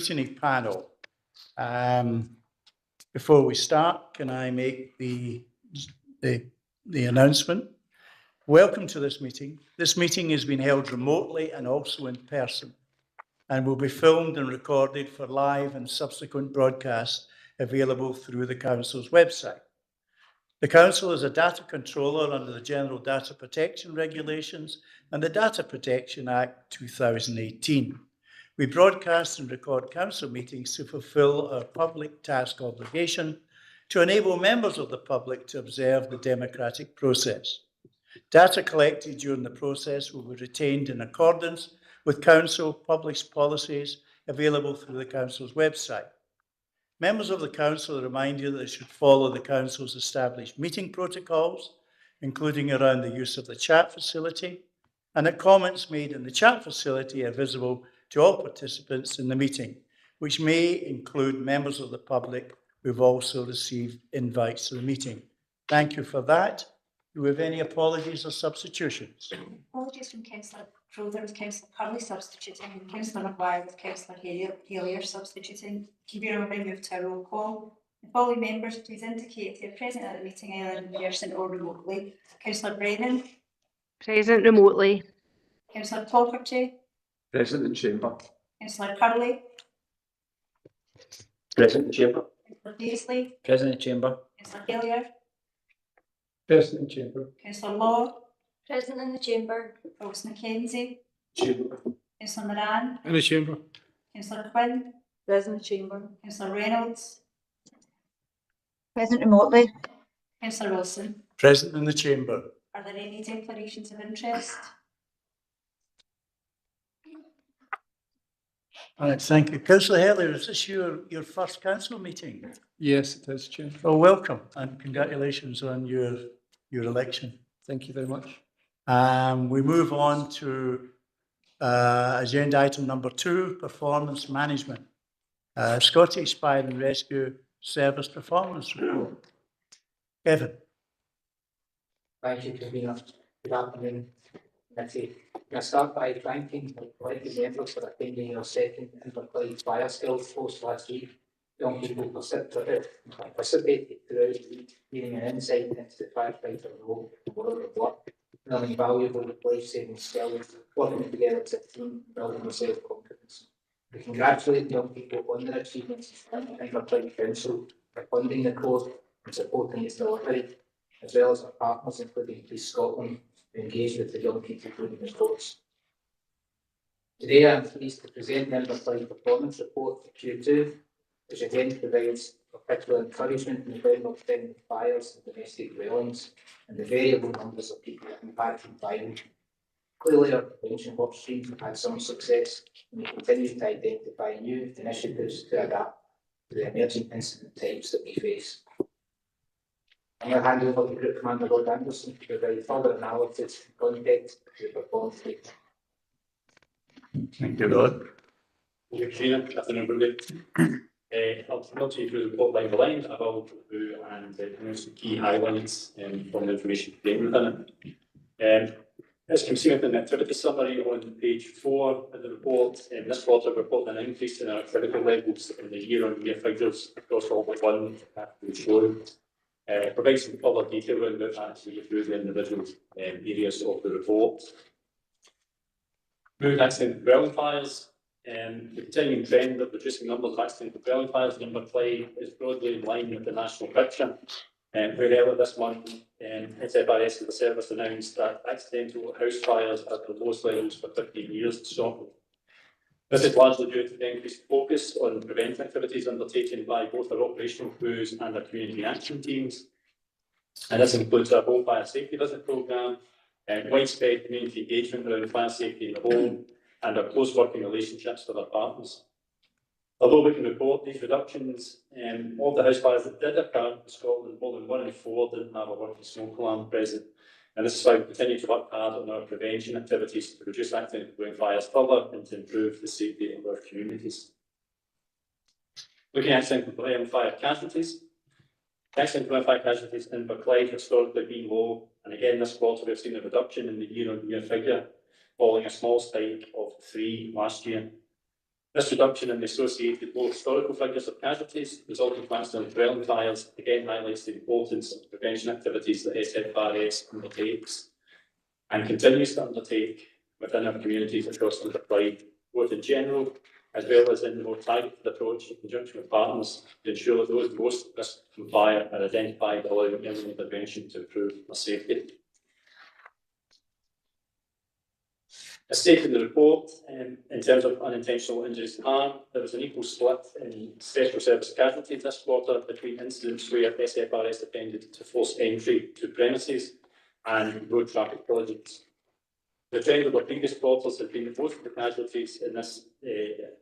Scrutiny panel. Before we start, can I make the announcement? Welcome to this meeting. This meeting has been held remotely and also in person, and will be filmed and recorded for live and subsequent broadcast available through the Council's website. The Council is a data controller under the General Data Protection Regulations and the Data Protection Act 2018. We broadcast and record Council meetings to fulfil our public task obligation to enable members of the public to observe the democratic process. Data collected during the process will be retained in accordance with Council published policies available through the Council's website. Members of the Council are reminded that they should follow the Council's established meeting protocols, including around the use of the chat facility, and that comments made in the chat facility are visible to all participants in the meeting, which may include members of the public who've also received invites to the meeting. Thank you for that. Do we have any apologies or substitutions? Apologies from Councillor Crowther with Councillor Curley substituting, and Councillor Maguire with Councillor Hillier substituting. Can you move to a roll call? The following members, please indicate if you're present at the meeting either in person or remotely. Councillor Brennan. Present remotely. Councillor Tolkerty. Present in chamber. Councillor Curley. Present in chamber. Councillor Daisley. Present in chamber. Councillor Hillier. Present in chamber. Councillor Law. Present in the chamber. Ross Mackenzie. Chamber. Councillor Moran. In the chamber. Councillor Quinn. Present in the chamber. Councillor Reynolds. Present remotely. Councillor Wilson. Present in the chamber. Are there any declarations of interest? All right, thank you. Councillor Hillier, is this your first council meeting? Yes, it is, Chair. Oh, welcome and congratulations on your election. Thank you very much. We move on to agenda item number 2, performance management. Scottish Fire and Rescue Service Performance Report. Kevin. Thank you, Convener. Good afternoon. I start by thanking the collective members for attending our second Inverclyde Fire Skills course last week. Young people participated throughout the week, gaining an insight into the firefighter role and world of work, learning valuable life-saving skills, working together as a team, building their self-confidence. We congratulate the young people on their achievements and Inverclyde Council for funding the course and supporting its delivery, as well as our partners including Police Scotland, who engage with the young people during the course. Today I am pleased to present the Inverclyde Performance Report for Q2, which again provides particular encouragement in the realm of preventing fires and domestic dwellings and the variable numbers of people impacted by them. Clearly our prevention work streams have had some success, and we continue to identify new initiatives to adapt to the emerging incident types that we face. I'm going to hand over to Group Commander Rod Anderson to provide further analysis and context to the performance data. Thank you, Rod. Thank you, Chair. Good afternoon, everybody. I'll not take you through the report line by line. I will go through and announce the key highlights from the information contained within it. As you can see within the activity summary on page 4 of the report, this quarter we reported an increase in our critical levels in the year-on-year figures across all but one showroom. Provide some further detail around that as we go through the individual areas of the report. Moving accident dwelling fires. The continuing trend of reducing numbers of accidental dwelling fires in Inverclyde is broadly in line with the national picture. Where earlier this month, SFRS, the service, announced that accidental house fires are at the lowest levels for 15 years in Scotland. This is largely due to the increased focus on prevention activities undertaken by both our operational crews and our community action teams. And this includes our home fire safety visit programme, widespread community engagement around fire safety in the home, and our close working relationships with our partners. Although we can report these reductions, all the house fires that did occur in Scotland, more than 1 in 4 didn't have a working smoke alarm present. And this is why we continue to work hard on our prevention activities to reduce accidental dwelling fires further and to improve the safety of our communities. Looking at accidental dwelling fire casualties. Accidental dwelling fire casualties in Inverclyde historically been low, and again this quarter we've seen a reduction in the year-on-year figure, following a small spike of 3 last year. This reduction in the associated low historical figures of casualties resulting from accident dwelling fires again highlights the importance of prevention activities that SFRS undertakes and continues to undertake within our communities across Inverclyde, both in general as well as in the more targeted approach in conjunction with partners to ensure that those most at risk from fire are identified, allowing early intervention to improve their safety. As stated in the report, in terms of unintentional injuries and harm, there was an equal split in special service casualties this quarter between incidents where SFRS attempted to force entry to premises and road traffic collisions. The trend of the previous quarters has been that most of the casualties in this,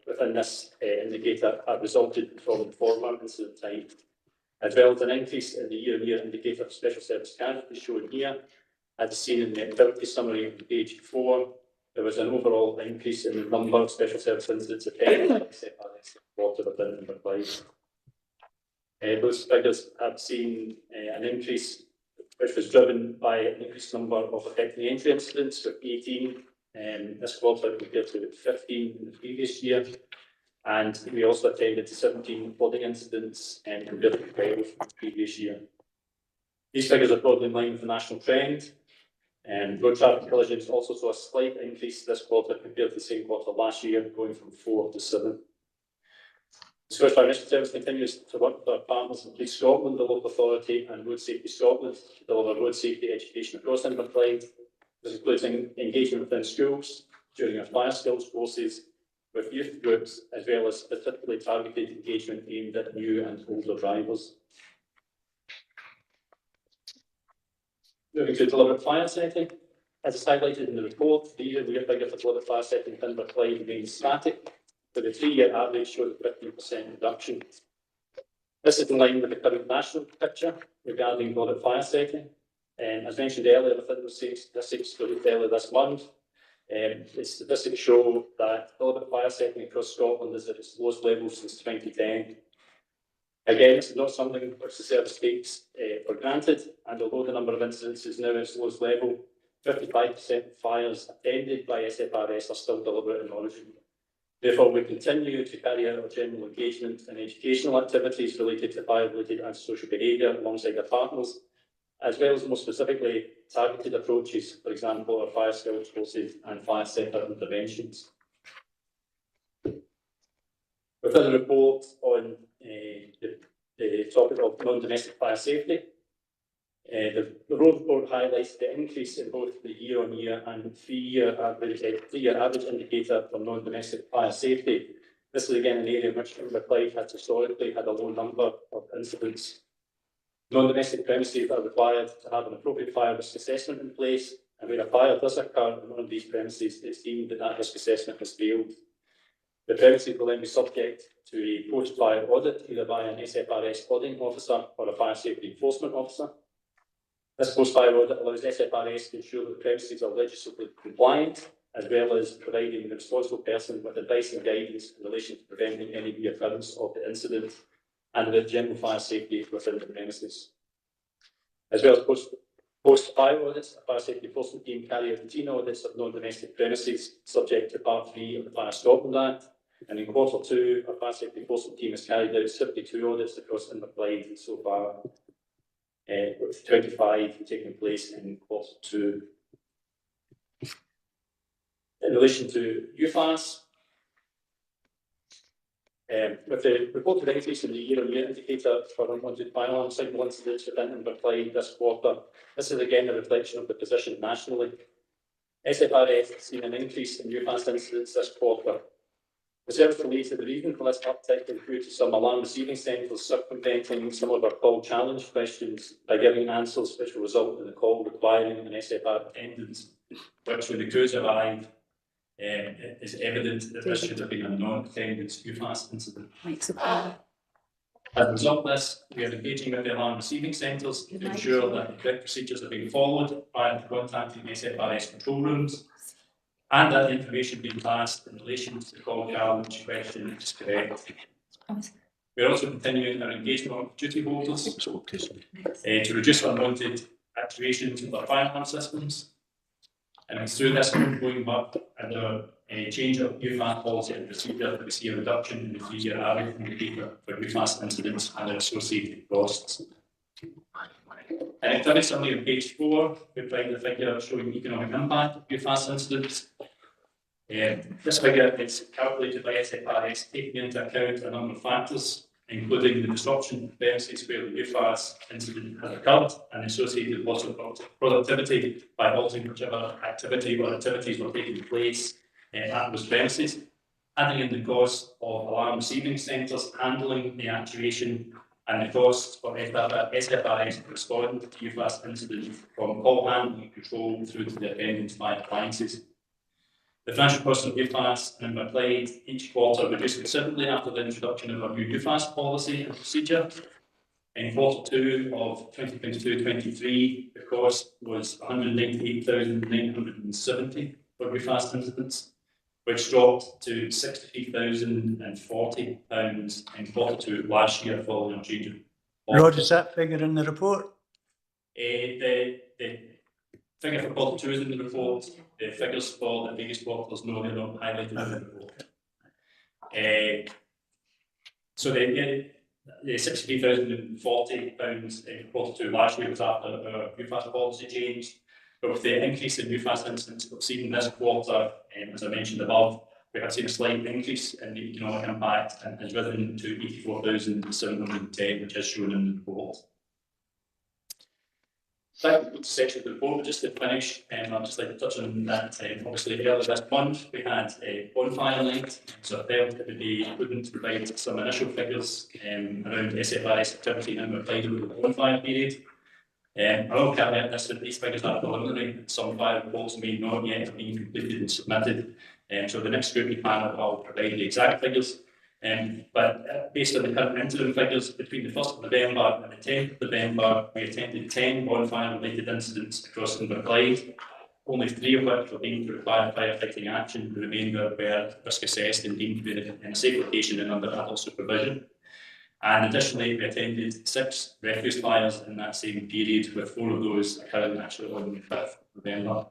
within this indicator have resulted from the former incident type, as well as an increase in the year-on-year indicator of special service casualties shown here. As seen in the activity summary on page 4, there was an overall increase in the number of special service incidents attended by SFRS quarter within Inverclyde. Those figures have seen an increase which was driven by an increased number of affecting entry incidents, with 18 this quarter compared to 15 in the previous year. And we also attended 17 flooding incidents compared to 12 in the previous year. These figures are broadly in line with the national trend. Road traffic collisions also saw a slight increase this quarter compared to the same quarter last year, going from 4 to 7. The Scottish Fire Rescue Service continues to work with our partners in Police Scotland, the local authority, and Road Safety Scotland to deliver road safety education across Inverclyde. This includes engagement within schools during our fire skills courses, with youth groups, as well as specifically targeted engagement aimed at new and older drivers. Moving to delivered fire setting, as is highlighted in the report, the year-on-year figure for delivered fire setting in Inverclyde remains static, with a 3-year average showing a 15% reduction. This is in line with the current national picture regarding delivered fire setting. As mentioned earlier, within the statistics released earlier this month, the statistics show that delivered fire setting across Scotland is at its lowest level since 2010. Again, this is not something which the service takes for granted, and although the number of incidents is now at its lowest level, 55% of fires attended by SFRS are still deliberate in origin. Therefore, we continue to carry out our general engagement and educational activities related to fire-related antisocial behaviour alongside our partners, as well as more specifically targeted approaches, for example, our fire skills courses and fire centre interventions. Within the report on the topic of non-domestic fire safety, the road report highlights the increase in both the year-on-year and 3-year average indicator for non-domestic fire safety. This is again an area in which Inverclyde has historically had a low number of incidents. Non-domestic premises are required to have an appropriate fire risk assessment in place, and where a fire does occur in one of these premises, it's deemed that that risk assessment has failed. The premises will then be subject to a post-fire audit, either by an SFRS auditing officer or a fire safety enforcement officer. This post-fire audit allows SFRS to ensure that the premises are legislatively compliant, as well as providing the responsible person with advice and guidance in relation to preventing any reoccurrence of the incident and with general fire safety within the premises. As well as post-fire audits, a fire safety enforcement team carry out routine audits of non-domestic premises, subject to Part 3 of the Fire Scotland Act. And in quarter 2, our fire safety enforcement team has carried out 72 audits across Inverclyde so far, with 25 taking place in quarter 2. In relation to UFAS, with the reported increase in the year-on-year indicator for unwanted fire alarm signal incidents within Inverclyde this quarter, this is again a reflection of the position nationally. SFRS has seen an increase in UFAS incidents this quarter. The service believes that the reason for this uptick is due to some alarm receiving centres circumventing some of our call challenge questions by giving answers which will result in the call requiring an SFR attendance, which when the crews arrive, it is evident that this should have been a non-attendance UFAS incident. As a result of this, we are engaging with the alarm receiving centres to ensure that the correct procedures are being followed prior to contacting SFRS control rooms, and that the information being passed in relation to the call challenge question is correct. We are also continuing our engagement with duty holders to reduce unwanted activations of our fire alarm systems. And it's through this ongoing work and a change of UFAS policy and procedure that we see a reduction in the 3-year average indicator for UFAS incidents and their associated costs. And in very similarly on page 4, we find the figure showing economic impact of UFAS incidents. This figure is calculated by SFRS, taking into account a number of factors, including the disruption of premises where the UFAS incident has occurred and associated loss of productivity by halting whichever activity or activities were taking place at those premises, adding in the cost of alarm receiving centres handling the actuation and the cost for SFRS to respond to UFAS incidents from call handling and control through to the attendance by appliances. The financial cost of UFAS and applied each quarter reduced considerably after the introduction of our new UFAS policy and procedure. In Q2 of 2022-23, the cost was £198,970 for UFAS incidents, which dropped to £63,040 in Q2 last year following a change of Rod, is that figure in the report? The figure for Q2 is in the report. The figures for the previous quarters, no, they're not highlighted in the report. So the £63,040 in Q2 last year was after our UFAS policy changed. But with the increase in UFAS incidents we've seen in this quarter, as I mentioned above, we have seen a slight increase in the economic impact and has risen to 84,710, which is shown in the report. That concludes the section of the report. Just to finish, I'd just like to touch on that. Obviously, earlier this month we had a bonfire night, so I felt it would be prudent to provide some initial figures around SFRS activity and applied over the bonfire period. I will caveat this that these figures are preliminary, and some fire reports may not yet have been completed and submitted. So the next scrutiny panel will provide the exact figures. But based on the current interim figures, between the 1st of November and the 10th of November, we attended 10 bonfire-related incidents across Inverclyde, only 3 of which were deemed to require firefighting action. The remainder were risk assessed and deemed to be in a safe location and under adult supervision. And additionally, we attended 6 refuse fires in that same period, with 4 of those occurring actually on the 5th of November.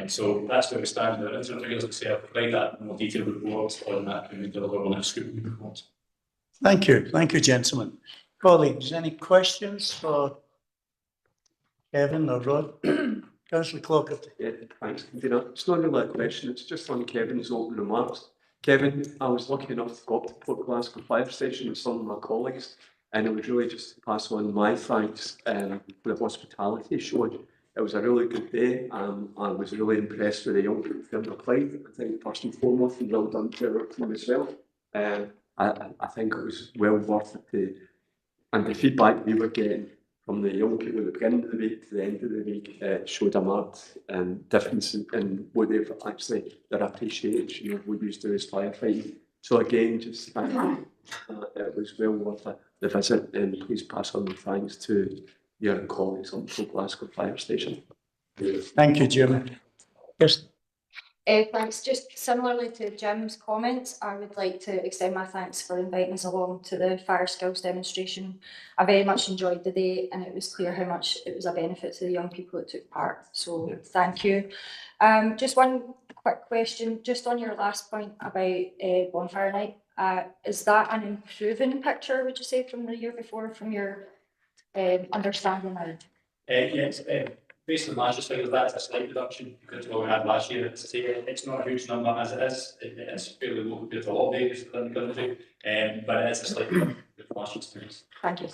So that's where we stand with our interim figures. I'll provide that more detailed report on that when we deliver on our scrutiny report. Thank you, gentlemen. Colleagues, any questions for Kevin or Rod? Councillor Clockerty. Yeah, thanks, Convener. It's not really a question, it's just on Kevin's opening remarks. Kevin, I was lucky enough to go up to Port Glasgow Fire Station with some of my colleagues, and it was really just to pass on my thanks for the hospitality shown. It was a really good day. I was really impressed with the young people from Inverclyde. I think first and foremost, and well done to our team as well. I think it was well worth it. And the feedback we were getting from the young people at the beginning of the week to the end of the week showed a marked difference in what they've actually, their appreciation of what you do as firefighting. So again, just thank you. It was well worth the visit, and please pass on the thanks to your colleagues on the Glasgow Fire Station. Thank you, Jim. Yes. Thanks. Just similarly to Jim's comments, I would like to extend my thanks for inviting us along to the fire skills demonstration. I very much enjoyed the day, and it was clear how much it was a benefit to the young people that took part. So thank you. Just one quick question, just on your last point about bonfire night. Is that an improving picture, would you say, from the year before, from your understanding now? Yes, based on last year's figures, that's a slight reduction compared to what we had last year. It's not a huge number as it is. It's fairly low compared to a lot of areas within the country, but it is a slight reduction compared to last year's figures. Thank you.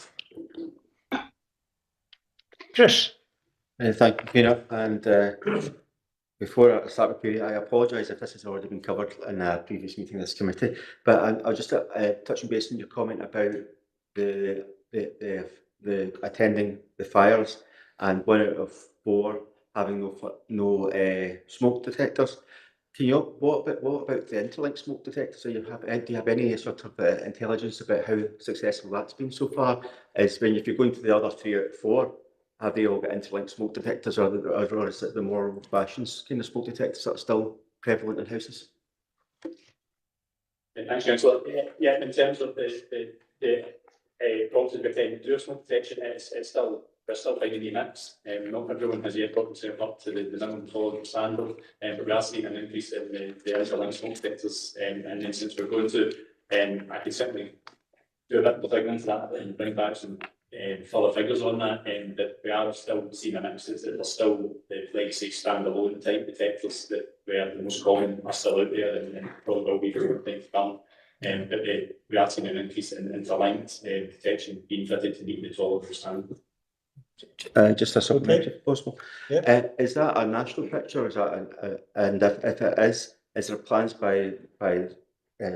Chris. Thank you, Peter. And before I start with Peter, I apologise if this has already been covered in a previous meeting of this committee, but I'll just touching base on your comment about the attending the fires and 1 out of 4 having no smoke detectors. What about the interlinked smoke detectors? Do you have any sort of intelligence about how successful that's been so far? If you're going to the other 3 out of 4, have they all got interlinked smoke detectors, or is it the more old-fashioned kind of smoke detectors that are still prevalent in houses? Thanks, Councillor. Yeah, in terms of the prompted attending to smoke detection, it's still we're still finding the mix. Not everyone has yet got themselves up to the minimum tolerable standard, but we are seeing an increase in the underlying smoke detectors. And then since we're going to, I can certainly do a bit of digging into that and bring back some further figures on that. But we are still seeing a mix. There's still the legacy standalone type detectors that were the most common are still out there, and probably will be for the time to come. But we are seeing an increase in interlinked detection being fitted to meet the tolerable standard. Just a supplementary, if possible. Yep. Is that a national picture, or is that and if it is there plans by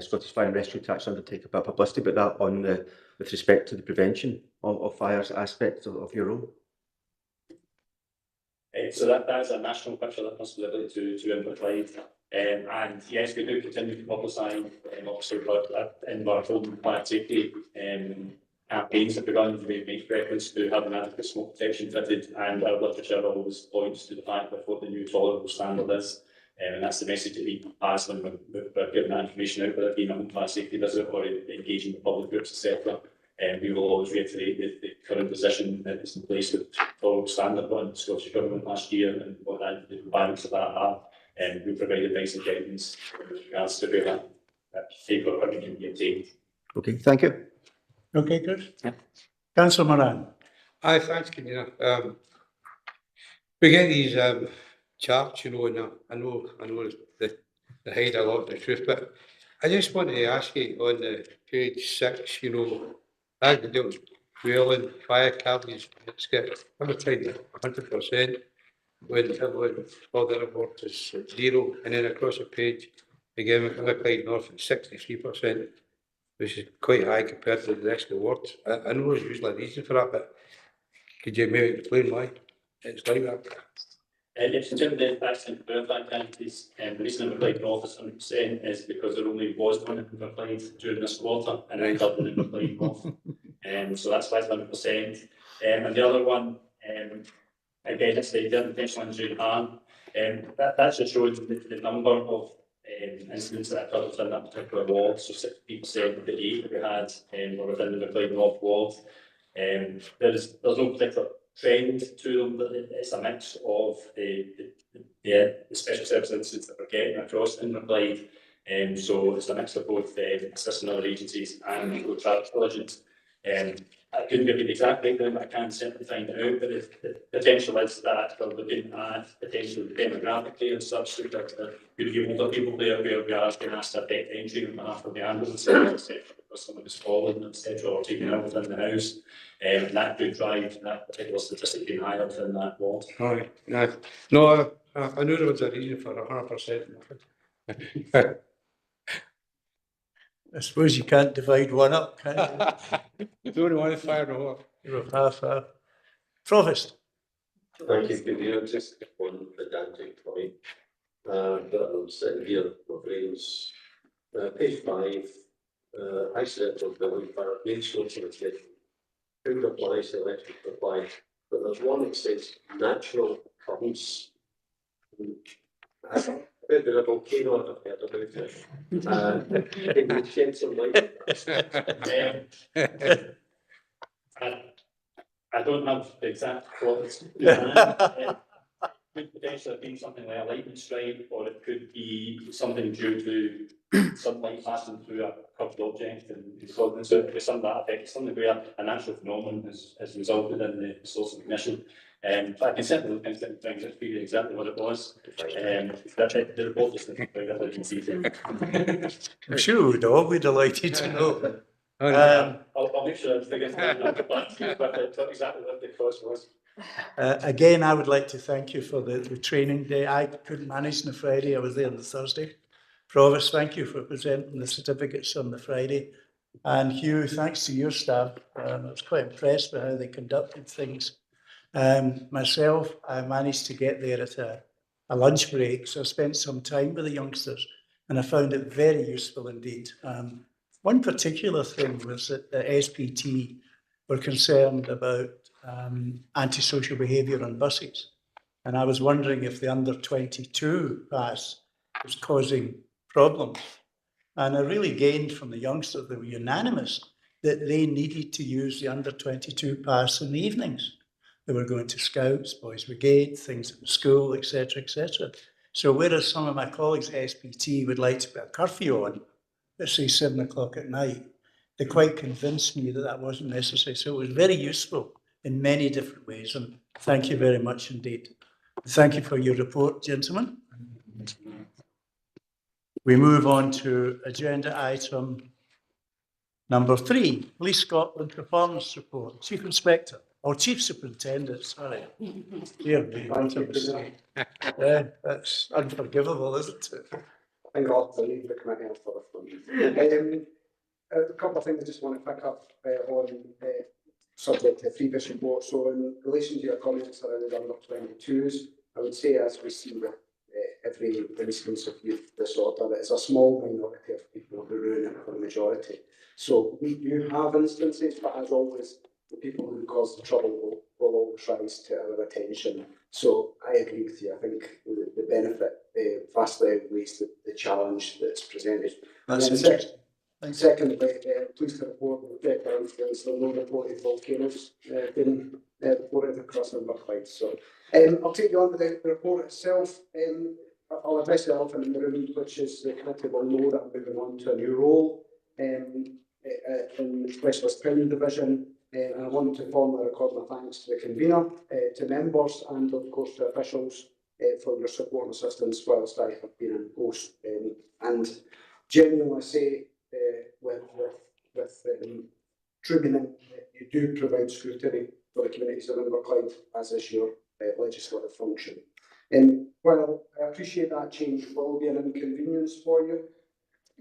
Scottish Fire and Rescue to actually undertake a bit of publicity about that on the with respect to the prevention of fires aspects of your role? So that is a national picture that must be able to implement. And yes, we do continue to publicise, obviously, in our own fire safety campaigns that we run. We make reference to having adequate smoke detection fitted, and our literature always points to the fact of what the new tolerable standard is. And that's the message that we pass when we're giving that information out, whether it be in a home fire safety visit or engaging with public groups, etc. We will always reiterate the current position that is in place with tolerable standard by the Scottish Government last year and what the requirements of that are. And we provide advice and guidance with regards to where that safer equipment can be obtained. Okay, thank you. Okay, good. Councillor Moran. Aye, thanks, Convener. We get these charts, you know, and I know they hide a lot of the truth, but I just wanted to ask you on the page 6, you know, that the dwelling fire cabins, it's got every time 100% when all the report is 0, and then across the page again Clyde North at 63%, which is quite high compared to the rest of the wards. I know there's usually a reason for that, but could you maybe explain why it's like that? It's in terms of the accident verifying activities, the reason that Clyde North is 100% is because there only was one in Clyde during this quarter, and then double in Clyde North. So that's why it's 100%. And the other one, again, it's the unintentional injury harm. That just shows the number of incidents that occurred within that particular ward. So 60% of the 8 that we had were within the Clyde North ward. There's no particular trend to them, but it's a mix of the special service incidents that we're getting across in Clyde. So it's a mix of both assisting other agencies and road traffic collisions. I couldn't give you the exact breakdown, but I can certainly find it out. But the potential is that we're looking at potentially demographically and such, so that there could be older people there where we are being asked to effect entry on behalf of the ambulance, etc., because someone is fallen, etc., or taken out within the house. And that could drive that particular statistic being higher within that ward. All right, no, I knew there was a reason for 100%. I suppose you can't divide one up, can you? You don't want to fire the whole. You're half. Provost. Thank you, Convener. Just one pedantic point. But I'm sitting here, my brains. Page 5, accidental building fire, main source of ignition. Food applies, electric applies, but there's one that says natural occurrence. A bit of a volcano I've heard about it. Can you shed some light on that? I don't have the exact quotes. It could potentially have been something like a lightning strike, or it could be something due to sunlight passing through a curved object and causing so it some of that effect, something where a natural phenomenon has resulted in the source of ignition. But I can certainly look into things and figure exactly what it was. The report is the can see. I'm sure we'd all be delighted to know. I'll make sure I figure out exactly what the cause was. Again, I would like to thank you for the training day. I couldn't manage on the Friday. I was there on the Thursday. Provost, thank you for presenting the certificates on the Friday. And Hugh, thanks to your staff. I was quite impressed with how they conducted things. Myself, I managed to get there at a lunch break, so I spent some time with the youngsters, and I found it very useful indeed. One particular thing was that the SPT were concerned about antisocial behaviour on buses. And I was wondering if the under 22 pass was causing problems. And I really gained from the youngsters, they were unanimous, that they needed to use the under 22 pass in the evenings. They were going to Scouts, Boys Brigade, things at school, etc., etc. So whereas some of my colleagues at SPT would like to put a curfew on, let's say 7 o'clock at night, they quite convinced me that that wasn't necessary. So it was very useful in many different ways. And thank you very much indeed. Thank you for your report, gentlemen. We move on to agenda item number 3, Police Scotland Performance Report. Chief Inspector, or Chief Superintendent, sorry. Dear me, what a mistake. Yeah, that's unforgivable, isn't it? I think I'll leave the committee after this one. A couple of things I just want to pick up on subject to the previous report. So in relation to your comments around under 22s, I would say, as we see with every instance of youth disorder, it's a small minority of people who ruin it for the majority. So we do have instances, but as always, the people who cause the trouble will always rise to our attention. So I agree with you. I think the benefit vastly outweighs the challenge that's presented. That's interesting. Secondly, pleased to report that there's no reported volcanoes been reported across Inverclyde. So I'll take you on to the report itself. I'll address the elephant in the room, which is the committee will know that I'm moving on to a new role in the Specialist Training Division. And I want to formally record my thanks to the convener, to members, and of course to officials for your support and assistance whilst I have been in post. And genuinely say, with true meaning, you do provide scrutiny for the communities of Inverclyde, as is your legislative function. While I appreciate that change will be an inconvenience for you,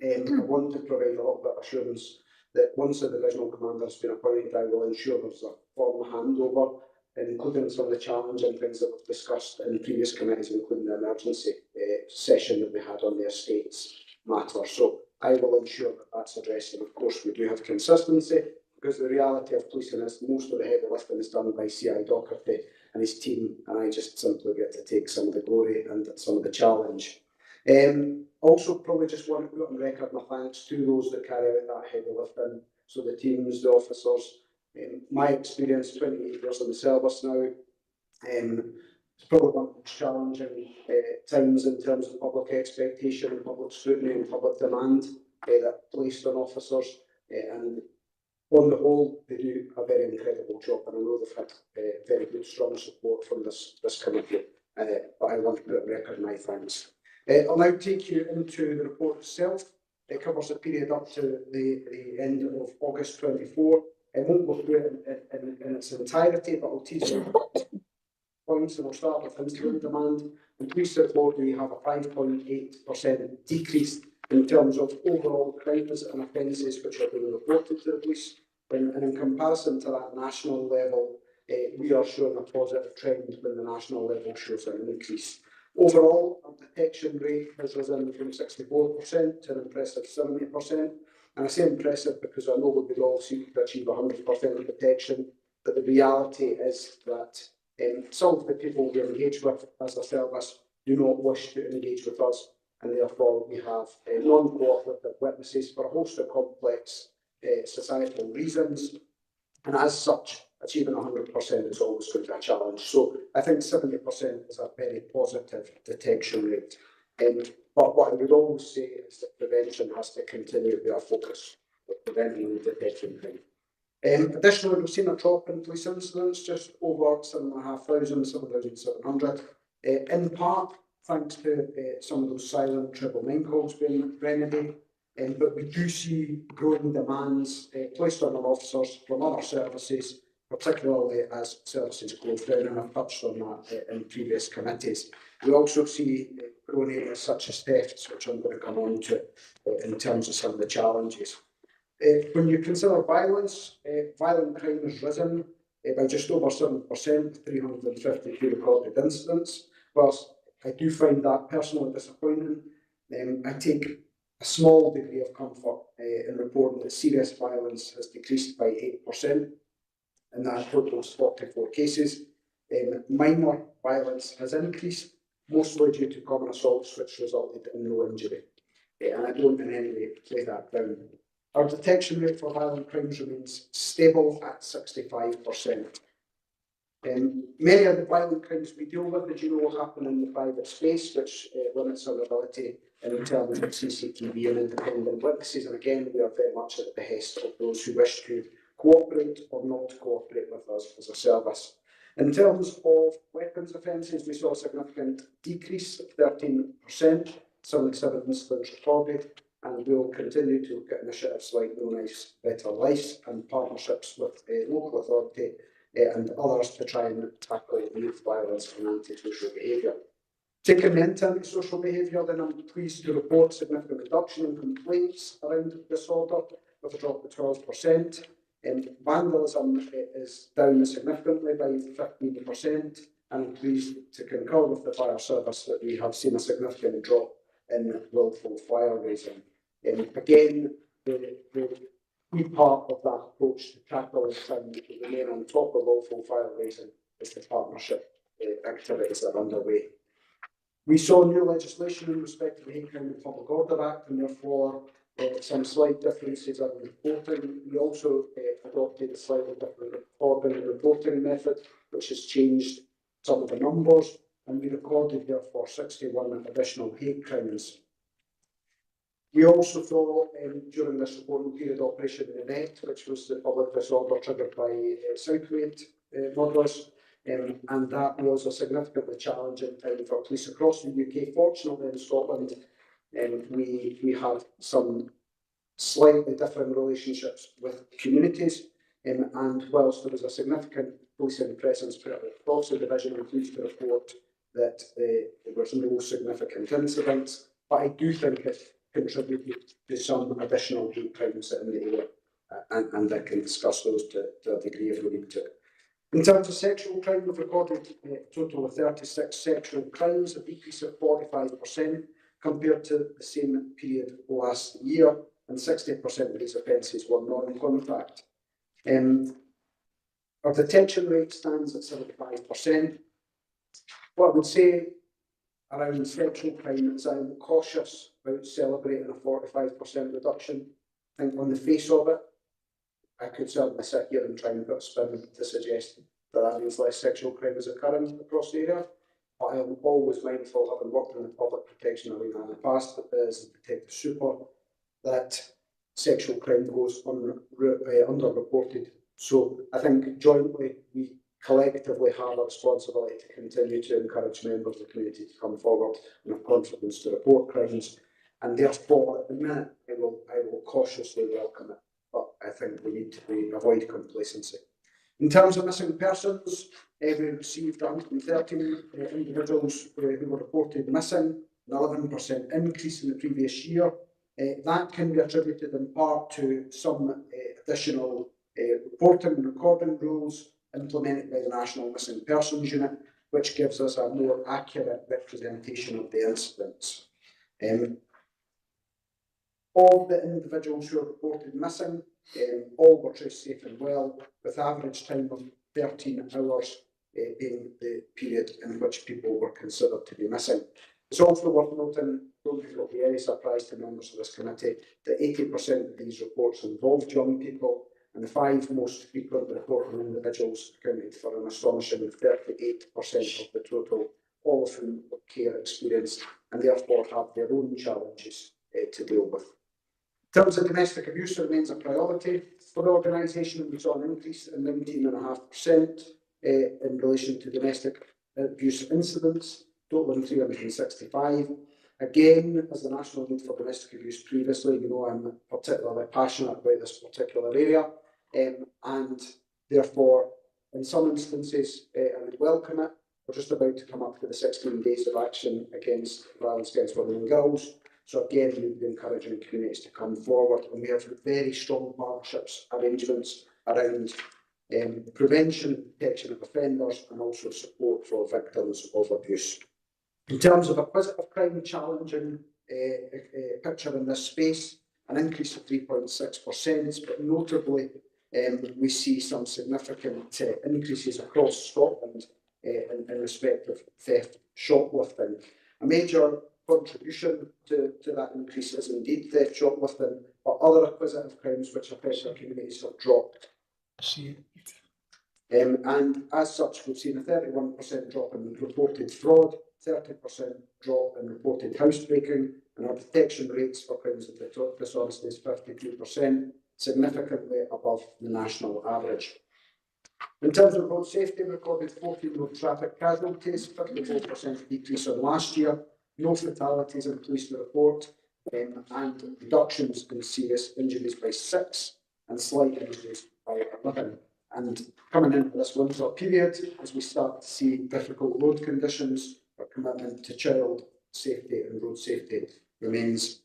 I want to provide a little bit of assurance that once the divisional commander has been appointed, I will ensure there's a formal handover, including some of the challenging things that we've discussed in previous committees, including the emergency session that we had on the estates matter. So I will ensure that that's addressed. And of course, we do have consistency, because the reality of policing is most of the heavy lifting is done by CI Docherty and his team, and I just simply get to take some of the glory and some of the challenge. Also, probably just want to put on record my thanks to those that carry out that heavy lifting. So the teams, the officers. My experience, 28 years in the service now, it's probably one of the most challenging times in terms of public expectation, public scrutiny and public demand that placed on officers. And on the whole, they do a very incredible job, and I know they've had very good, strong support from this committee. But I want to put on record my thanks. I'll now take you into the report itself. It covers the period up to the end of August 24. I won't go through it in its entirety, but I'll teach you points, and we'll start with incident demand. I'm pleased to report we have a 5.8% decrease in terms of overall crimes and offences which are being reported to the police. And in comparison to that national level, we are showing a positive trend when the national level shows an increase. Overall, our detection rate has risen from 64% to an impressive 70%. And I say impressive because I know we would all seek to achieve 100% detection, but the reality is that some of the people we engage with as a service do not wish to engage with us, and therefore we have non-cooperative witnesses for a host of complex societal reasons, and as such, achieving 100% is always going to be a challenge. So I think 70% is a very positive detection rate. But what I would always say is that prevention has to continue to be our focus, with preventing and detecting crime. Additionally, we've seen a drop in police incidents, just over 7,500, 7,700, in part thanks to some of those silent 999 calls being remedied. But we do see growing demands placed on our officers from other services, particularly as services close down, and I've touched on that in previous committees. We also see growing areas such as thefts, which I'm going to come on to in terms of some of the challenges. When you consider violence, violent crime has risen by just over 7%, 352 recorded incidents. Whilst I do find that personally disappointing, I take a small degree of comfort in reporting that serious violence has decreased by 8%, and that totals 44 cases. Minor violence has increased, mostly due to common assaults, which resulted in no injury. And I don't in any way play that down. Our detection rate for violent crimes remains stable at 65%. Many of the violent crimes we deal with, as you know, happen in the private space, which limits our ability in terms of CCTV and independent witnesses. And again, we are very much at the behest of those who wish to cooperate or not cooperate with us as a service. In terms of weapons offences, we saw a significant decrease of 13%, 77 incidents recorded, and we will continue to look at initiatives like No Knives, Better Lives and partnerships with local authority and others to try and tackle youth violence and antisocial behaviour. Taking the anti-social behaviour, then I'm pleased to report significant reduction in complaints around disorder, with a drop of 12%. Vandalism is down significantly by 15%, and I'm pleased to concur with the fire service that we have seen a significant drop in willful fire raising. Again, the key part of that approach to tackle and trying to remain on top of willful fire raising is the partnership activities that are underway. We saw new legislation in respect to the Hate Crime and Public Order Act, and therefore some slight differences in reporting. We also adopted a slightly different recording and reporting method, which has changed some of the numbers, and we recorded therefore 61 additional hate crimes. We also saw during this reporting period Operation Net, which was the public disorder triggered by Southwaite murders, and that was a significantly challenging time for police across the UK. Fortunately, in Scotland, we have some slightly different relationships with communities, and whilst there was a significant policing presence across the division, I'm pleased to report that there was no significant incidents, but I do think it contributed to some additional hate crimes in the area, and I can discuss those to a degree if we need to. In terms of sexual crime, we've recorded a total of 36 sexual crimes, a decrease of 45% compared to the same period last year, and 60% of these offences were non-contact. Our detention rate stands at 75%. What I would say around sexual crime is I'm cautious about celebrating a 45% reduction. I think on the face of it, I could certainly sit here and try and put a spin to suggest that means less sexual crime is occurring across the area. But I am always mindful, having worked in the public protection arena in the past as the Detective Super, that sexual crime goes underreported. So I think jointly we collectively have a responsibility to continue to encourage members of the community to come forward and have confidence to report crimes. And therefore, at the minute, I will cautiously welcome it. But I think we need to avoid complacency. In terms of missing persons, we received 113 individuals who were reported missing, an 11% increase in the previous year. That can be attributed in part to some additional reporting and recording rules implemented by the National Missing Persons Unit, which gives us a more accurate representation of the incidents. All the individuals who are reported missing, all were traced safe and well, with average time of 13 hours being the period in which people were considered to be missing. It's also worth noting, don't think it will be any surprise to members of this committee, that 80% of these reports involved young people, and the 5 most frequently reported individuals accounted for an astonishing 38% of the total, all of whom were care experienced and therefore have their own challenges to deal with. In terms of domestic abuse, it remains a priority for the organisation, and we saw an increase in 19.5% in relation to domestic abuse incidents, totaling 365. Again, as the National Lead for Domestic Abuse previously, you know I'm particularly passionate about this particular area, and therefore, in some instances, I would welcome it. We're just about to come up to the 16 days of action against violence against women and girls. So again, we'd be encouraging communities to come forward, and we have very strong partnerships arrangements around prevention, detection of offenders, and also support for victims of abuse. In terms of acquisitive crime, challenging picture in this space, an increase of 3.6%, but notably we see some significant increases across Scotland in respect of theft, shoplifting. A major contribution to that increase is indeed theft, shoplifting, but other acquisitive crimes which affect our communities have dropped. And as such, we've seen a 31% drop in reported fraud, 30% drop in reported housebreaking, and our detection rates for crimes of dishonesty is 52%, significantly above the national average. In terms of road safety, we recorded 14 road traffic casualties, 54% decrease on last year, no fatalities in police to report, and reductions in serious injuries by 6 and slight injuries by 11. And coming into this winter period, as we start to see difficult road conditions, our commitment to child safety and road safety remains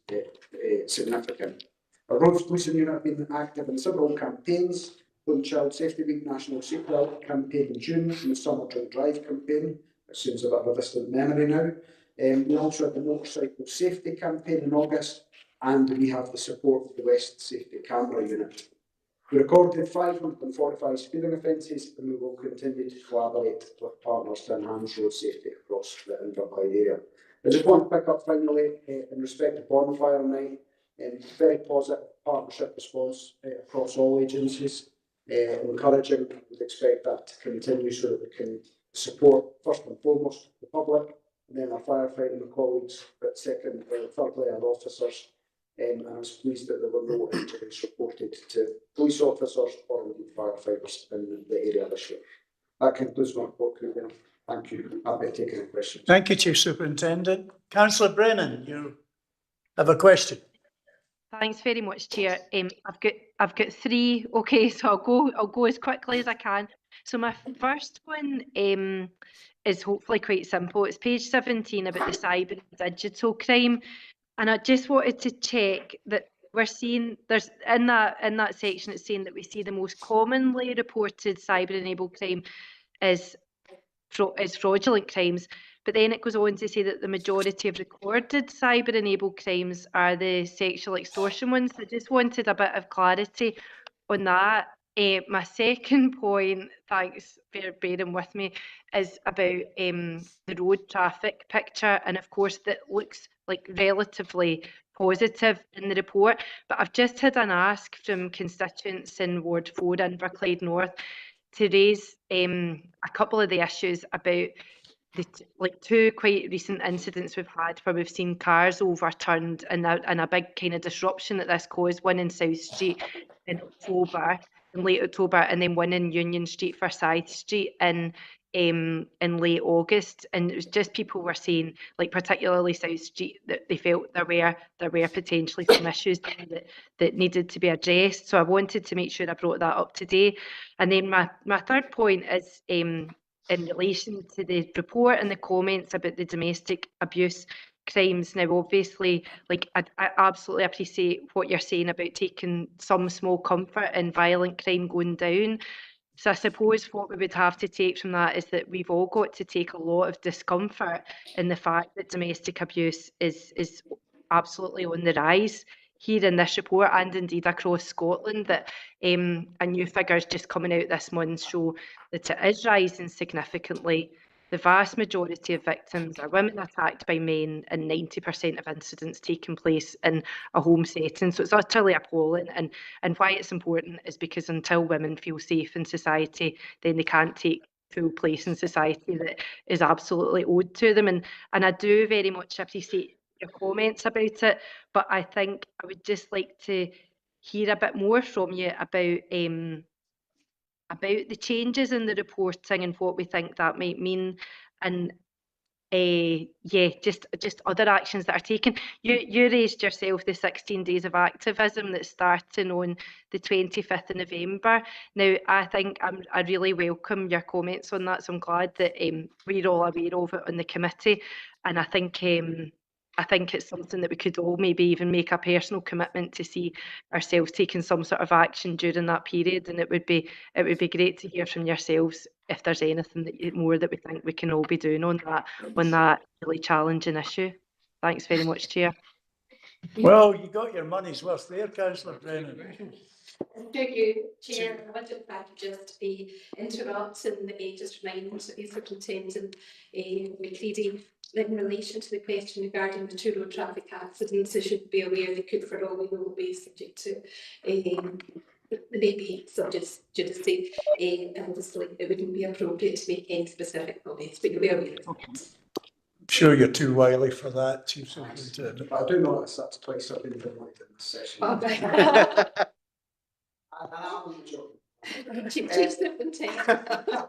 significant. Our roads policing unit have been active in several campaigns, including Child Safety Week, National Seatbelt campaign in June, and the Summer Drink Drive campaign. It seems a bit of a distant memory now. We also had the Motorcycle Safety campaign in August, and we have the support of the West Safety Camera Unit. We recorded 545 speeding offences, and we will continue to collaborate with partners to enhance road safety across the Inverclyde area. I just want to pick up finally in respect to bonfire night, very positive partnership response across all agencies, encouraging. We would expect that to continue so that we can support first and foremost the public, and then our firefighting colleagues, but thirdly our officers. And I was pleased that there were no injuries reported to police officers or indeed firefighters in the area this year. That concludes my report. Thank you. Happy to take any questions. Thank you, Chief Superintendent. Councillor Brennan, you have a question. Thanks very much, Chair. I've got 3. Okay, so I'll go as quickly as I can. So my first one is hopefully quite simple. It's page 17 about the cyber and digital crime, and I just wanted to check that we're seeing there's in that section it's saying that we see the most commonly reported cyber-enabled crime is fraudulent crimes. But then it goes on to say that the majority of recorded cyber-enabled crimes are the sexual extortion ones. I just wanted a bit of clarity on that. My second point, thanks for bearing with me, is about the road traffic picture. And of course, that looks like relatively positive in the report. But I've just had an ask from constituents in Ward 4 Inverclyde North to raise a couple of the issues about the 2 quite recent incidents we've had where we've seen cars overturned and a big kind of disruption that this caused, one in South Street in late October, and then one in Union Street, Forsyth Street in late August. And it was just people were saying, like particularly South Street, that they felt there were potentially some issues that needed to be addressed. So I wanted to make sure I brought that up today. And then my third point is in relation to the report and the comments about the domestic abuse crimes. Now, obviously, like I absolutely appreciate what you're saying about taking some small comfort in violent crime going down. So I suppose what we would have to take from that is that we've all got to take a lot of discomfort in the fact that domestic abuse is absolutely on the rise here in this report and indeed across Scotland, that and new figures just coming out this month show that it is rising significantly. The vast majority of victims are women attacked by men, and 90% of incidents taking place in a home setting. So it's utterly appalling. And why it's important is because until women feel safe in society, then they can't take full place in society that is absolutely owed to them. And I do very much appreciate your comments about it, but I think I would just like to hear a bit more from you about the changes in the reporting and what we think that might mean, and just other actions that are taken. You raised yourself the 16 days of activism that's starting on the 25th of November. Now, I think I really welcome your comments on that, so I'm glad that we're all aware of it on the committee, and I think it's something that we could all maybe even make a personal commitment to see ourselves taking some sort of action during that period. And it would be great to hear from yourselves if there's anything more that we think we can all be doing on that really challenging issue. Thanks very much, Chair. Well, you got your money's worth there, Councillor Brennan. Thank you, Chair. I wanted to just be interrupting, just reminding the Superintendent McCready in relation to the question regarding the 2 road traffic accidents. They should be aware they could, for all we know, be subject to the there may be some judicacy, and obviously it wouldn't be appropriate to make any specific comments, but you'll be aware of it. I'm sure you're too wily for that, Chief Superintendent. But I do notice that's twice I've been invited in this session. Oh, I'm joking. Chief Superintendent.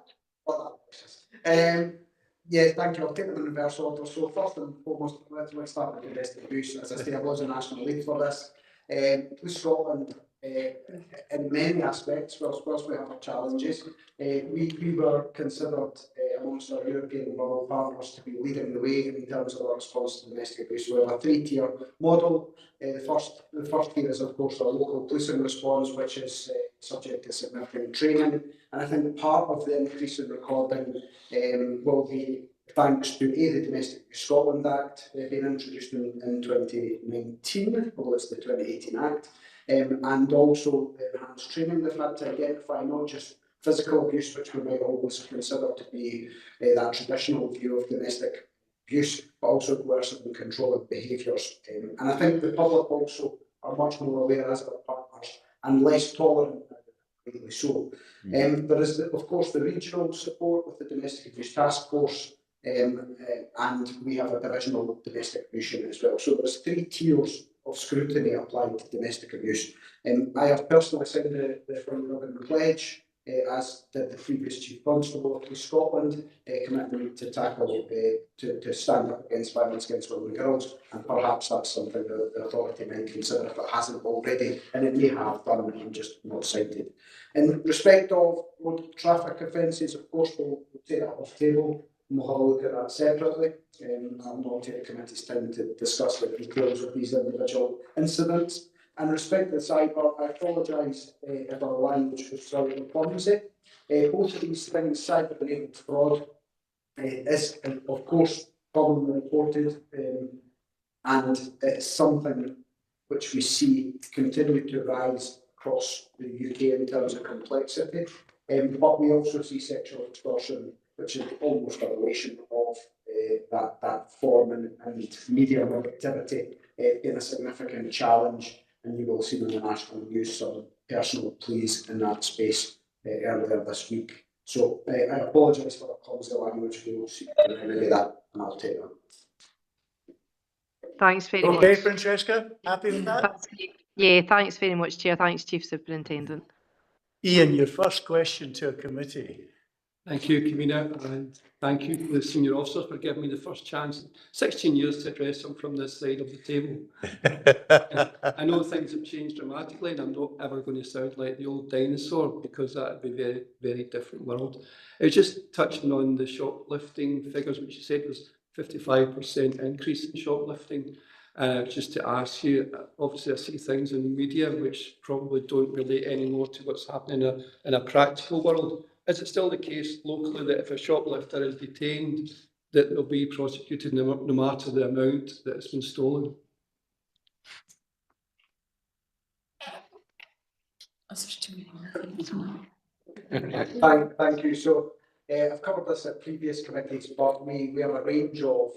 Yeah, thank you. I'll take them in reverse order. So first and foremost, let's start with domestic abuse. As I say, I was a national lead for this. With Scotland, in many aspects, whilst we have our challenges, we were considered amongst our European world partners to be leading the way in terms of our response to domestic abuse. We have a three-tier model. The first tier is, of course, our local policing response, which is subject to significant training. And I think part of the increase in recording will be thanks to the Domestic Abuse Scotland Act being introduced in 2019, although it's the 2018 Act, and also the enhanced training they've had to identify not just physical abuse, which we might always consider to be that traditional view of domestic abuse, but also coercive and controlling behaviours. And I think the public also are much more aware as our partners and less tolerant. So, there is, of course, the regional support with the Domestic Abuse Task Force, and we have a divisional domestic abuse unit as well. So there's three tiers of scrutiny applied to domestic abuse. I have personally signed the From Pledge, as did the previous Chief Constable of Police Scotland, commitment to tackle, to stand up against violence against women and girls, and perhaps that's something that the authority might consider if it hasn't already, and it may have done and just not cited. In respect of road traffic offences, of course, we'll take that off the table and we'll have a look at that separately. I'll not take the committee's time to discuss the details of these individual incidents. In respect to the cyber, I apologise if our language was slightly clumsy. Both of these things, cyber-enabled fraud, is, of course, commonly reported, and it's something which we see continue to rise across the UK in terms of complexity. But we also see sexual extortion, which is almost a relation of that form and medium of activity in a significant challenge. And you will see in the national news some personal pleas in that space earlier this week. So I apologise for the clumsy language. We will see that, and I'll take that. Thanks very much. Okay, Francesca, happy with that? That's great. Yeah, thanks very much, Chair. Thanks, Chief Superintendent. Ian, your first question to a committee. Thank you, Convener, and thank you to the senior officers for giving me the first chance in 16 years to address them from this side of the table. I know things have changed dramatically, and I'm not ever going to sound like the old dinosaur, because that would be a very, very different world. I was just touching on the shoplifting figures, which you said was 55% increase in shoplifting. Just to ask you, obviously I see things in the media which probably don't relate anymore to what's happening in a practical world. Is it still the case locally that if a shoplifter is detained, that they'll be prosecuted no matter the amount that has been stolen? Thank you. So I've covered this at previous committees, but we have a range of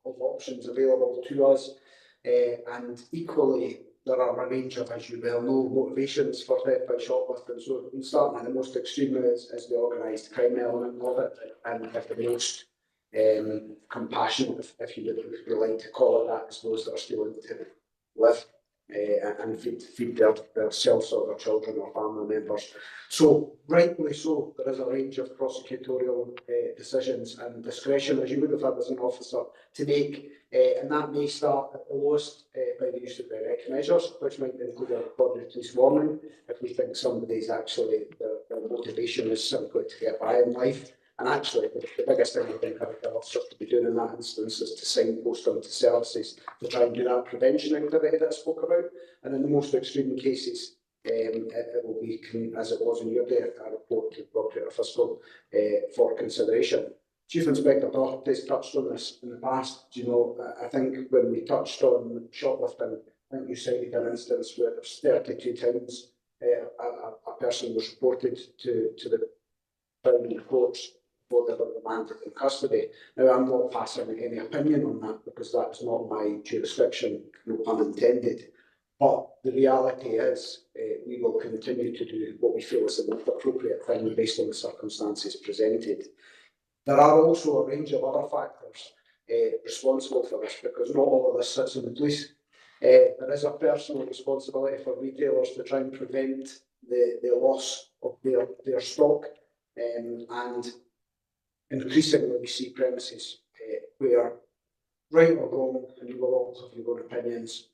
options available to us, and equally there are a range of, as you well know, motivations for theft by shoplifting. So starting at the most extreme is the organised crime element of it, and if the most compassionate, if you would like to call it that, is those that are stealing to live and feed themselves or their children or family members. So rightly so, there is a range of prosecutorial decisions and discretion, as you would have had as an officer, to make, and that may start at the lowest by the use of direct measures, which might include a recorded police warning if we think somebody's actually, their motivation is simply to get by in life. And actually, the biggest thing I think our officers to be doing in that instance is to signpost them to services to try and do that prevention activity that I spoke about. And in the most extreme cases, it will be, as it was in your day, a report to the Procurator Fiscal for consideration. Chief Inspector Doherty's touched on this in the past. You know, I think when we touched on shoplifting, I think you cited an instance where there's 32 times a person was reported to the Crown courts before they were remanded in custody. Now, I'm not passing any opinion on that because that's not my jurisdiction, no pun intended. But the reality is, we will continue to do what we feel is the most appropriate thing based on the circumstances presented. There are also a range of other factors responsible for this, because not all of this sits in the police. There is a personal responsibility for retailers to try and prevent the loss of their stock, and increasingly we see premises where, right or wrong, and you will all have your own opinions,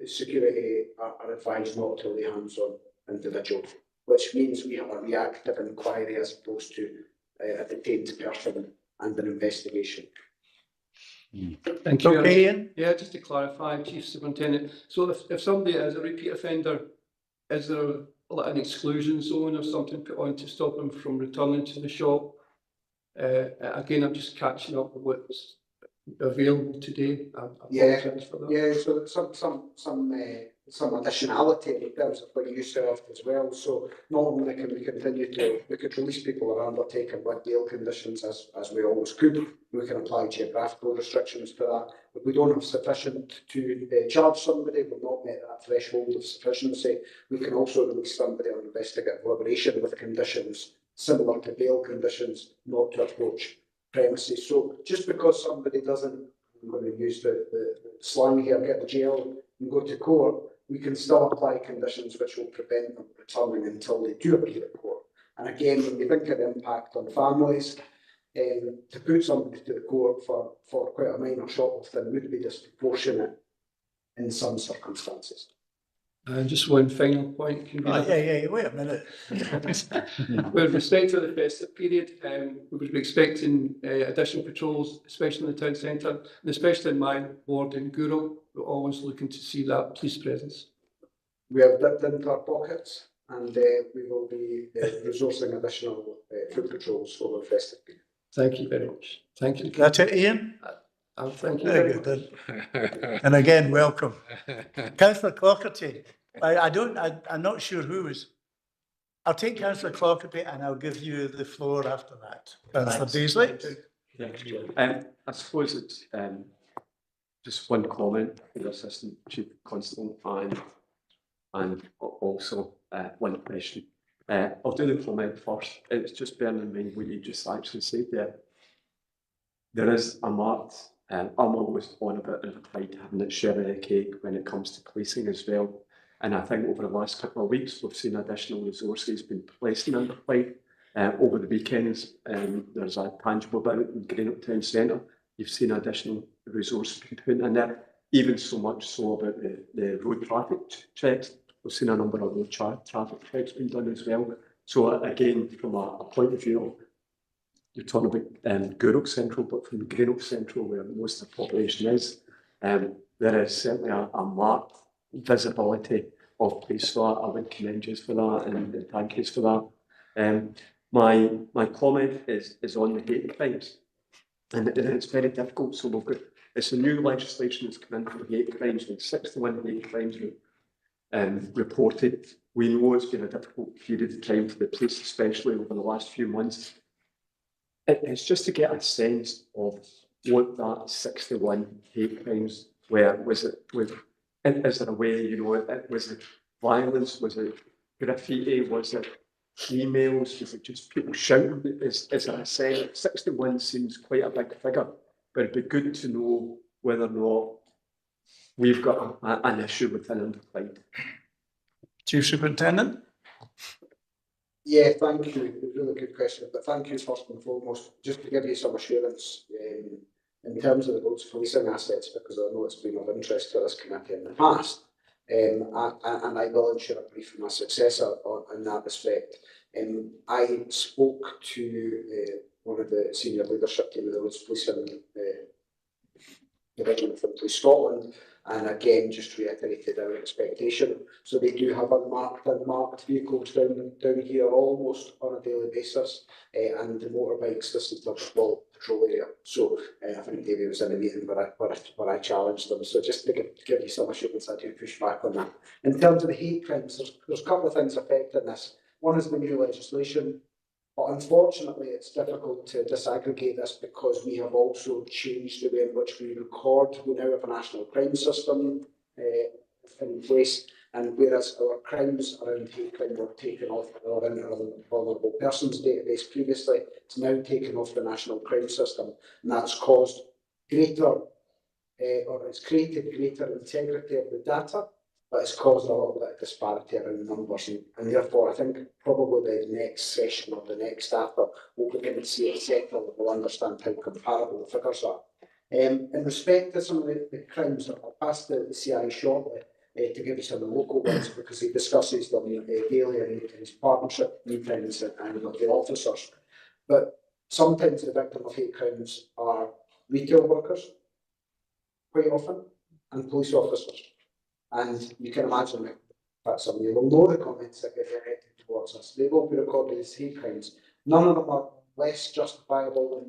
security are advised not to lay hands on individuals, which means we have a reactive inquiry as opposed to a detained person and an investigation. Thank you. Okay, Ian? Yeah, just to clarify, Chief Superintendent, so if somebody is a repeat offender, is there like an exclusion zone or something put on to stop them from returning to the shop? Again, I'm just catching up with what's available today. I apologise for that. Yeah, so some additionality in terms of what you served as well. So not only can we continue to, we could release people who are undertaken with bail conditions as we always could. We can apply geographical restrictions to that. If we don't have sufficient to charge somebody, we've not met that threshold of sufficiency, we can also release somebody on investigative liberation with conditions similar to bail conditions, not to approach premises. So just because somebody doesn't, I'm going to use the slang here, get to jail and go to court, we can still apply conditions which will prevent them returning until they do appear at court. And again, when we think of the impact on families, to put somebody to the court for quite a minor shoplifting would be disproportionate in some circumstances. And just one final point. Yeah, wait a minute. With respect to the festive period, we would be expecting additional patrols, especially in the town centre, and especially in my ward in Guru. We're always looking to see that police presence. We have dipped into our pockets, and we will be resourcing additional foot patrols for the festive period. Thank you very much. Thank you. That's it, Ian? Thank you Very very good. much. And again, welcome. Councillor Clockerty. I'm not sure who is. I'll take Councillor Clockerty and I'll give you the floor after that. Councillor Daisley. I suppose it's just one comment for the Assistant Chief Constable and also one question. I'll do the comment first. It's just bearing in mind what you just actually said there. There is a marked, I'm always on about the Clyde having its share of the cake when it comes to policing as well. And I think over the last couple of weeks, we've seen additional resources being placed in Clyde. Over the weekends, there's a tangible bit in Greenock Town Centre. You've seen additional resources being put in there, even so much so about the road traffic checks. We've seen a number of road traffic checks being done as well. So again, from a point of view, you're talking about Gourock Central, but from Greenock Central, where most of the population is, there is certainly a marked visibility of police. So I would commend you for that and thank you for that. My comment is on the hate crimes, and it's very difficult. So we've got, it's a new legislation that's come in for hate crimes, with 61 hate crimes reported. We know it's been a difficult period of time for the police, especially over the last few months. It's just to get a sense of what that 61 hate crimes were. Was it, is there a way, you know, was it violence? Was it graffiti? Was it emails? Was it just people shouting? Is there a sense? 61 seems quite a big figure, but it'd be good to know whether or not we've got an issue within Clyde. Chief Superintendent. Yeah, thank you. Really good question. But thank you first and foremost, just to give you some assurance in terms of the roads policing assets, because I know it's been of interest to this committee in the past. And I will ensure a brief from my successor in that respect. I spoke to one of the senior leadership team of the roads policing division from Police Scotland, and again just reiterated our expectation. So they do have unmarked vehicles down here almost on a daily basis, and the motorbikes this is the small patrol area. So I think David was in a meeting where I challenged them. So just to give you some assurance, I do push back on that. In terms of the hate crimes, there's a couple of things affecting this. One is the new legislation. But unfortunately, it's difficult to disaggregate this because we have also changed the way in which we record. We now have a national crime system in place. And whereas our crimes around hate crime were taken off our vulnerable persons database previously, it's now taken off the national crime system, and that's caused greater, or it's created greater integrity of the data, but it's caused a little bit of disparity around numbers, and therefore I think probably the next session or the next after we'll begin to see it settle and we'll understand how comparable the figures are. In respect to some of the crimes, I'll pass the CI shortly to give you some of the local ones because he discusses them daily in his partnership meetings and with the officers. But sometimes the victim of hate crimes are retail workers, quite often, and police officers. And you can imagine that some of you will know the comments that get directed towards us. They will be recorded as hate crimes. None of them are less justifiable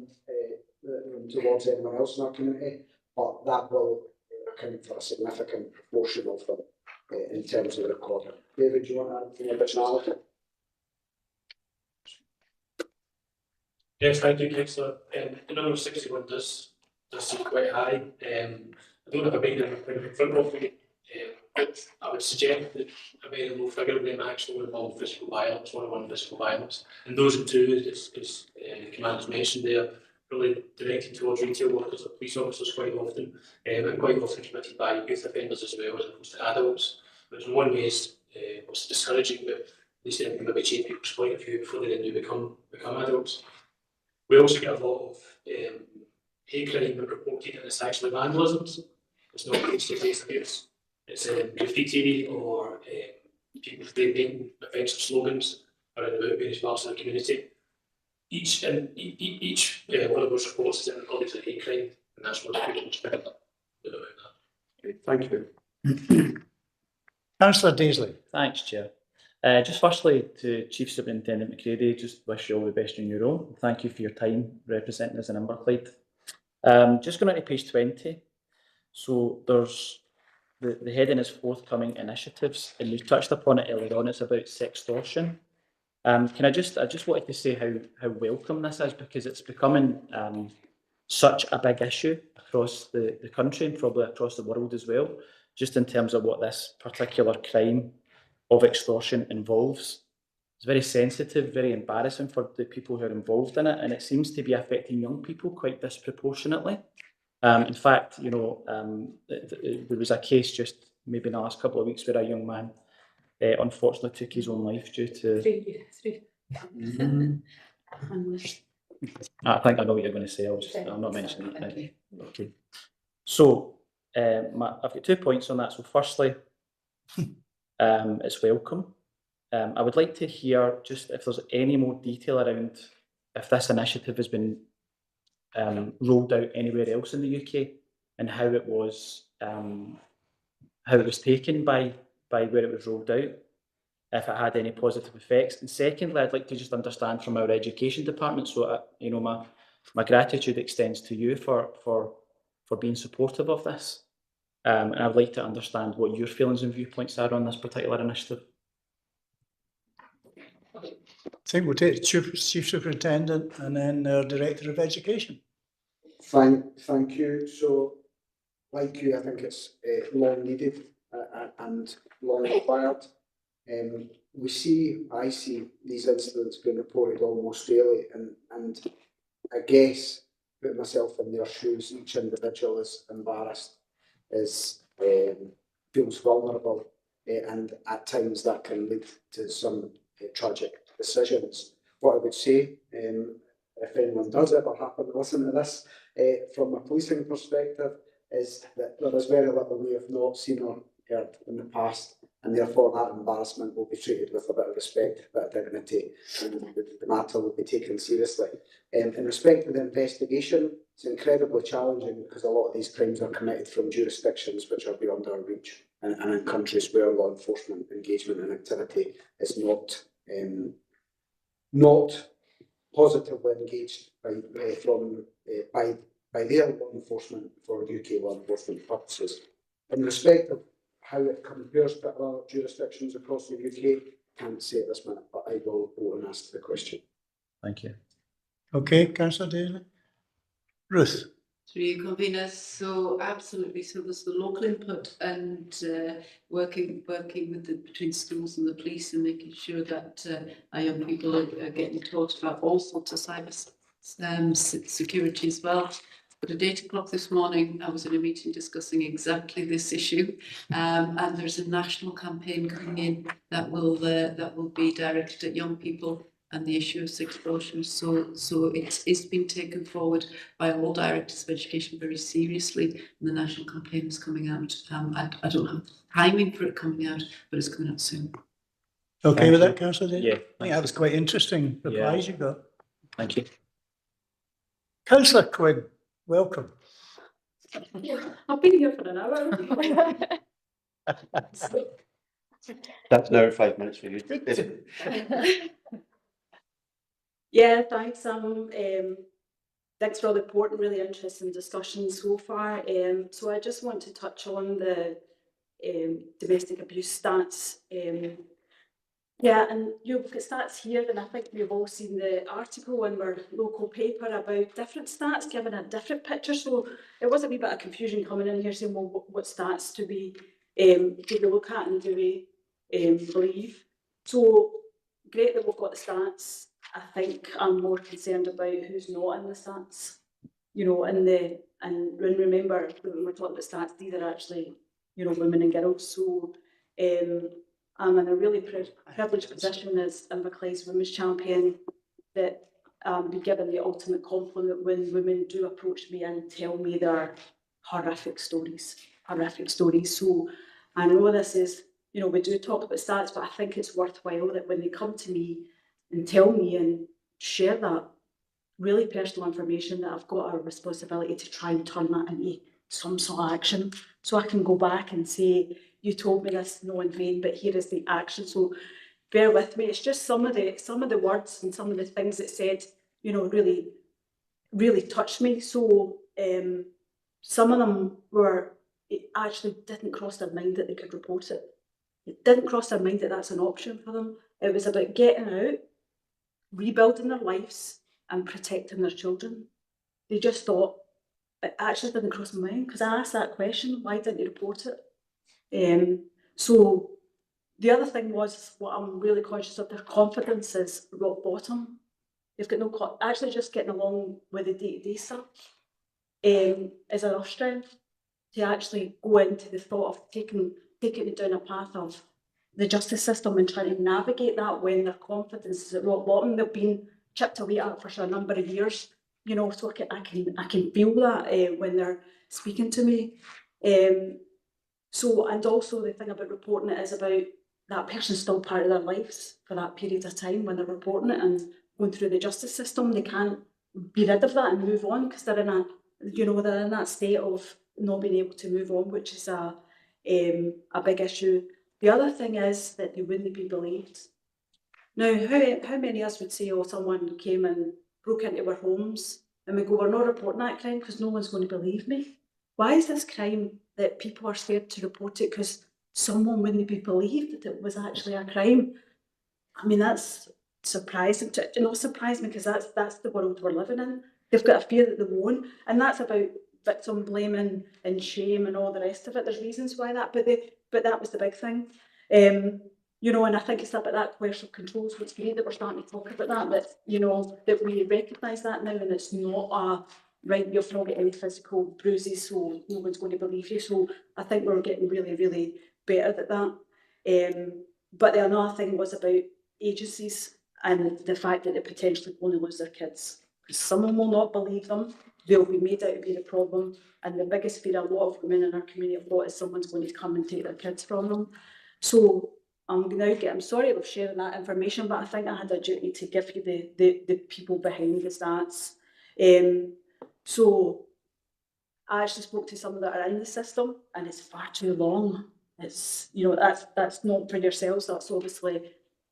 than towards anyone else in our community, but that will account for a significant proportion of them in terms of the recording. David, do you want to add any additionality? Yes, thank you, Councillor. The number of 61 does seem quite high. I don't have a binding in front of me, but I would suggest that a very low figure of them actually involve physical violence, one-on-one physical violence. And those are two, as the Commander's mentioned there, really directed towards retail workers or police officers quite often, and quite often committed by youth offenders as well, as opposed to adults, which in one way is was discouraging, but at least it can maybe change people's point of view before they then do become adults. We also get a lot of hate crime reported, and it's actually vandalisms. It's not face-to-face abuse. It's graffiti or people painting offensive slogans around about various parts of the community. Each one of those reports is recorded as a hate crime, and that's what we can spend about that. Thank you. Councillor Daisley. Thanks, Chair. Just firstly to Chief Superintendent McCready, just wish you all the best in your role. Thank you for your time representing us in Inverclyde. Just going on to page 20. So there's the heading is forthcoming initiatives, and we touched upon it earlier on. It's about sextortion. I just wanted to say how welcome this is, because it's becoming such a big issue across the country and probably across the world as well, just in terms of what this particular crime of extortion involves. It's very sensitive, very embarrassing for the people who are involved in it, and it seems to be affecting young people quite disproportionately. In fact, you know, there was a case just maybe in the last couple of weeks where a young man unfortunately took his own life due to... Three. I think I know what you're going to say. I'm not mentioning that now. Okay. So I've got 2 points on that. So firstly, it's welcome. I would like to hear just if there's any more detail around if this initiative has been rolled out anywhere else in the UK and how it was taken by where it was rolled out, if it had any positive effects. And secondly, I'd like to just understand from our education department. So you know, my gratitude extends to you for being supportive of this. And I'd like to understand what your feelings and viewpoints are on this particular initiative. I think we'll take the Chief Superintendent and then our Director of Education. Thank you. So, like you, I think it's long needed and long required. I see these incidents being reported almost daily, and I guess, putting myself in their shoes, each individual is embarrassed, feels vulnerable, and at times that can lead to some tragic decisions. What I would say, if anyone does ever happen to listen to this, from a policing perspective, is that there is very little we have not seen or heard in the past, and therefore that embarrassment will be treated with a bit of respect, a bit of dignity, and the matter will be taken seriously. In respect to the investigation, it's incredibly challenging because a lot of these crimes are committed from jurisdictions which are beyond our reach, and in countries where law enforcement engagement and activity is not positively engaged by their law enforcement for UK law enforcement purposes. In respect of how it compares to other jurisdictions across the UK, can't say at this minute, but I will go and ask the question. Thank you. Okay, Councillor Daly. Ruth. Through you, convener. So absolutely. So there's the local input and working with between schools and the police and making sure that our young people are getting taught about all sorts of cyber security as well. But at 8 o'clock this morning, I was in a meeting discussing exactly this issue, and there's a national campaign coming in that will be directed at young people and the issue of explosion. So it is being taken forward by all directors of education very seriously, and the national campaign is coming out. I don't have timing for it coming out, but it's coming out soon. Okay Thank with you. that, Councillor Daly? Yeah, I think thank that was quite interesting replies Yeah. you got. Thank you. Councillor Quinn, welcome. I've been here for an hour. That's an hour and 5 minutes for you. Yeah, thanks. Thanks for all the report and really interesting discussion so far. So I just want to touch on the domestic abuse stats. Yeah, and we've got stats here, and I think we've all seen the article in our local paper about different stats, giving a different picture. So it was a wee bit of confusion coming in here saying, well, what stats do we look at and do we believe? So great that we've got the stats. I think I'm more concerned about who's not in the stats. You know, and remember when we're talking about stats, these are actually, you know, women and girls. So I'm in a really privileged position as Inverclyde's Women's Champion that be given the ultimate compliment when women do approach me and tell me their horrific stories. So I know this is, you know, we do talk about stats, but I think it's worthwhile that when they come to me and tell me and share that really personal information, that I've got a responsibility to try and turn that into some sort of action. So I can go back and say, you told me this, no in vain, but here is the action. So bear with me. It's just some of the words and some of the things it said, you know, really touched me. So some of them were, it actually didn't cross their mind that they could report it. It didn't cross their mind that that's an option for them. It was about getting out, rebuilding their lives and protecting their children. They just thought, it actually didn't cross my mind because I asked that question, why didn't you report it? So the other thing was, what I'm really conscious of, their confidence is rock bottom. They've got no, actually just getting along with the day-to-day stuff is enough strength to actually go into the thought of taking it down a path of the justice system and trying to navigate that when their confidence is at rock bottom. They've been chipped away at for a number of years, you know, so I can feel that when they're speaking to me. So, and also the thing about reporting it is about that person's still part of their lives for that period of time when they're reporting it and going through the justice system. They can't be rid of that and move on because they're in a, you know, they're in that state of not being able to move on, which is a big issue. The other thing is that they wouldn't be believed. Now, how many of us would say, oh, someone came and broke into our homes and we go, we're not reporting that crime because no one's going to believe me? Why is this crime that people are scared to report it because someone wouldn't be believed that it was actually a crime? I mean, that's surprising. You know, surprise me because that's the world we're living in. They've got a fear that they won't, and that's about victim blaming and shame and all the rest of it. There's reasons why that, but that was the big thing. You know, and I think it's about that coercive of control. So it's great that we're starting to talk about that, you know, that we recognise that now, and it's not a right, you've not got any physical bruises, so no one's going to believe you. So I think we're getting really, really better at that. But the another thing was about agencies and the fact that they potentially going to lose their kids. Someone will not believe them, they'll be made out to be the problem, and the biggest fear a lot of women in our community have got is someone's going to come and take their kids from them. So I'm sorry about sharing that information, but I think I had a duty to give you the people behind the stats. So I actually spoke to some that are in the system, and it's far too long. It's, you know, that's not for yourselves. That's obviously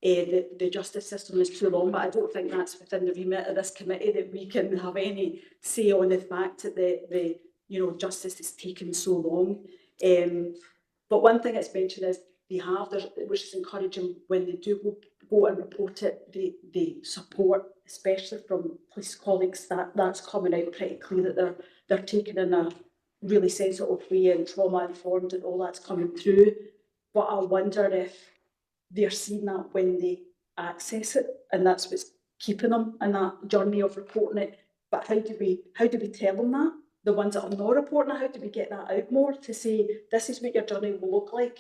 the justice system is too long, but I don't think that's within the remit of this committee that we can have any say on the fact that the you know, justice is taking so long. But one thing that's mentioned is which is encouraging when they do go and report it, the support, especially from police colleagues, that's coming out pretty clear that they're taken in a really sensitive way and trauma informed and all that's coming through. But I wonder if they're seeing that when they access it, and that's what's keeping them in that journey of reporting it. But how do we tell them that? The ones that are not reporting it, how do we get that out more to say, this is what your journey will look like,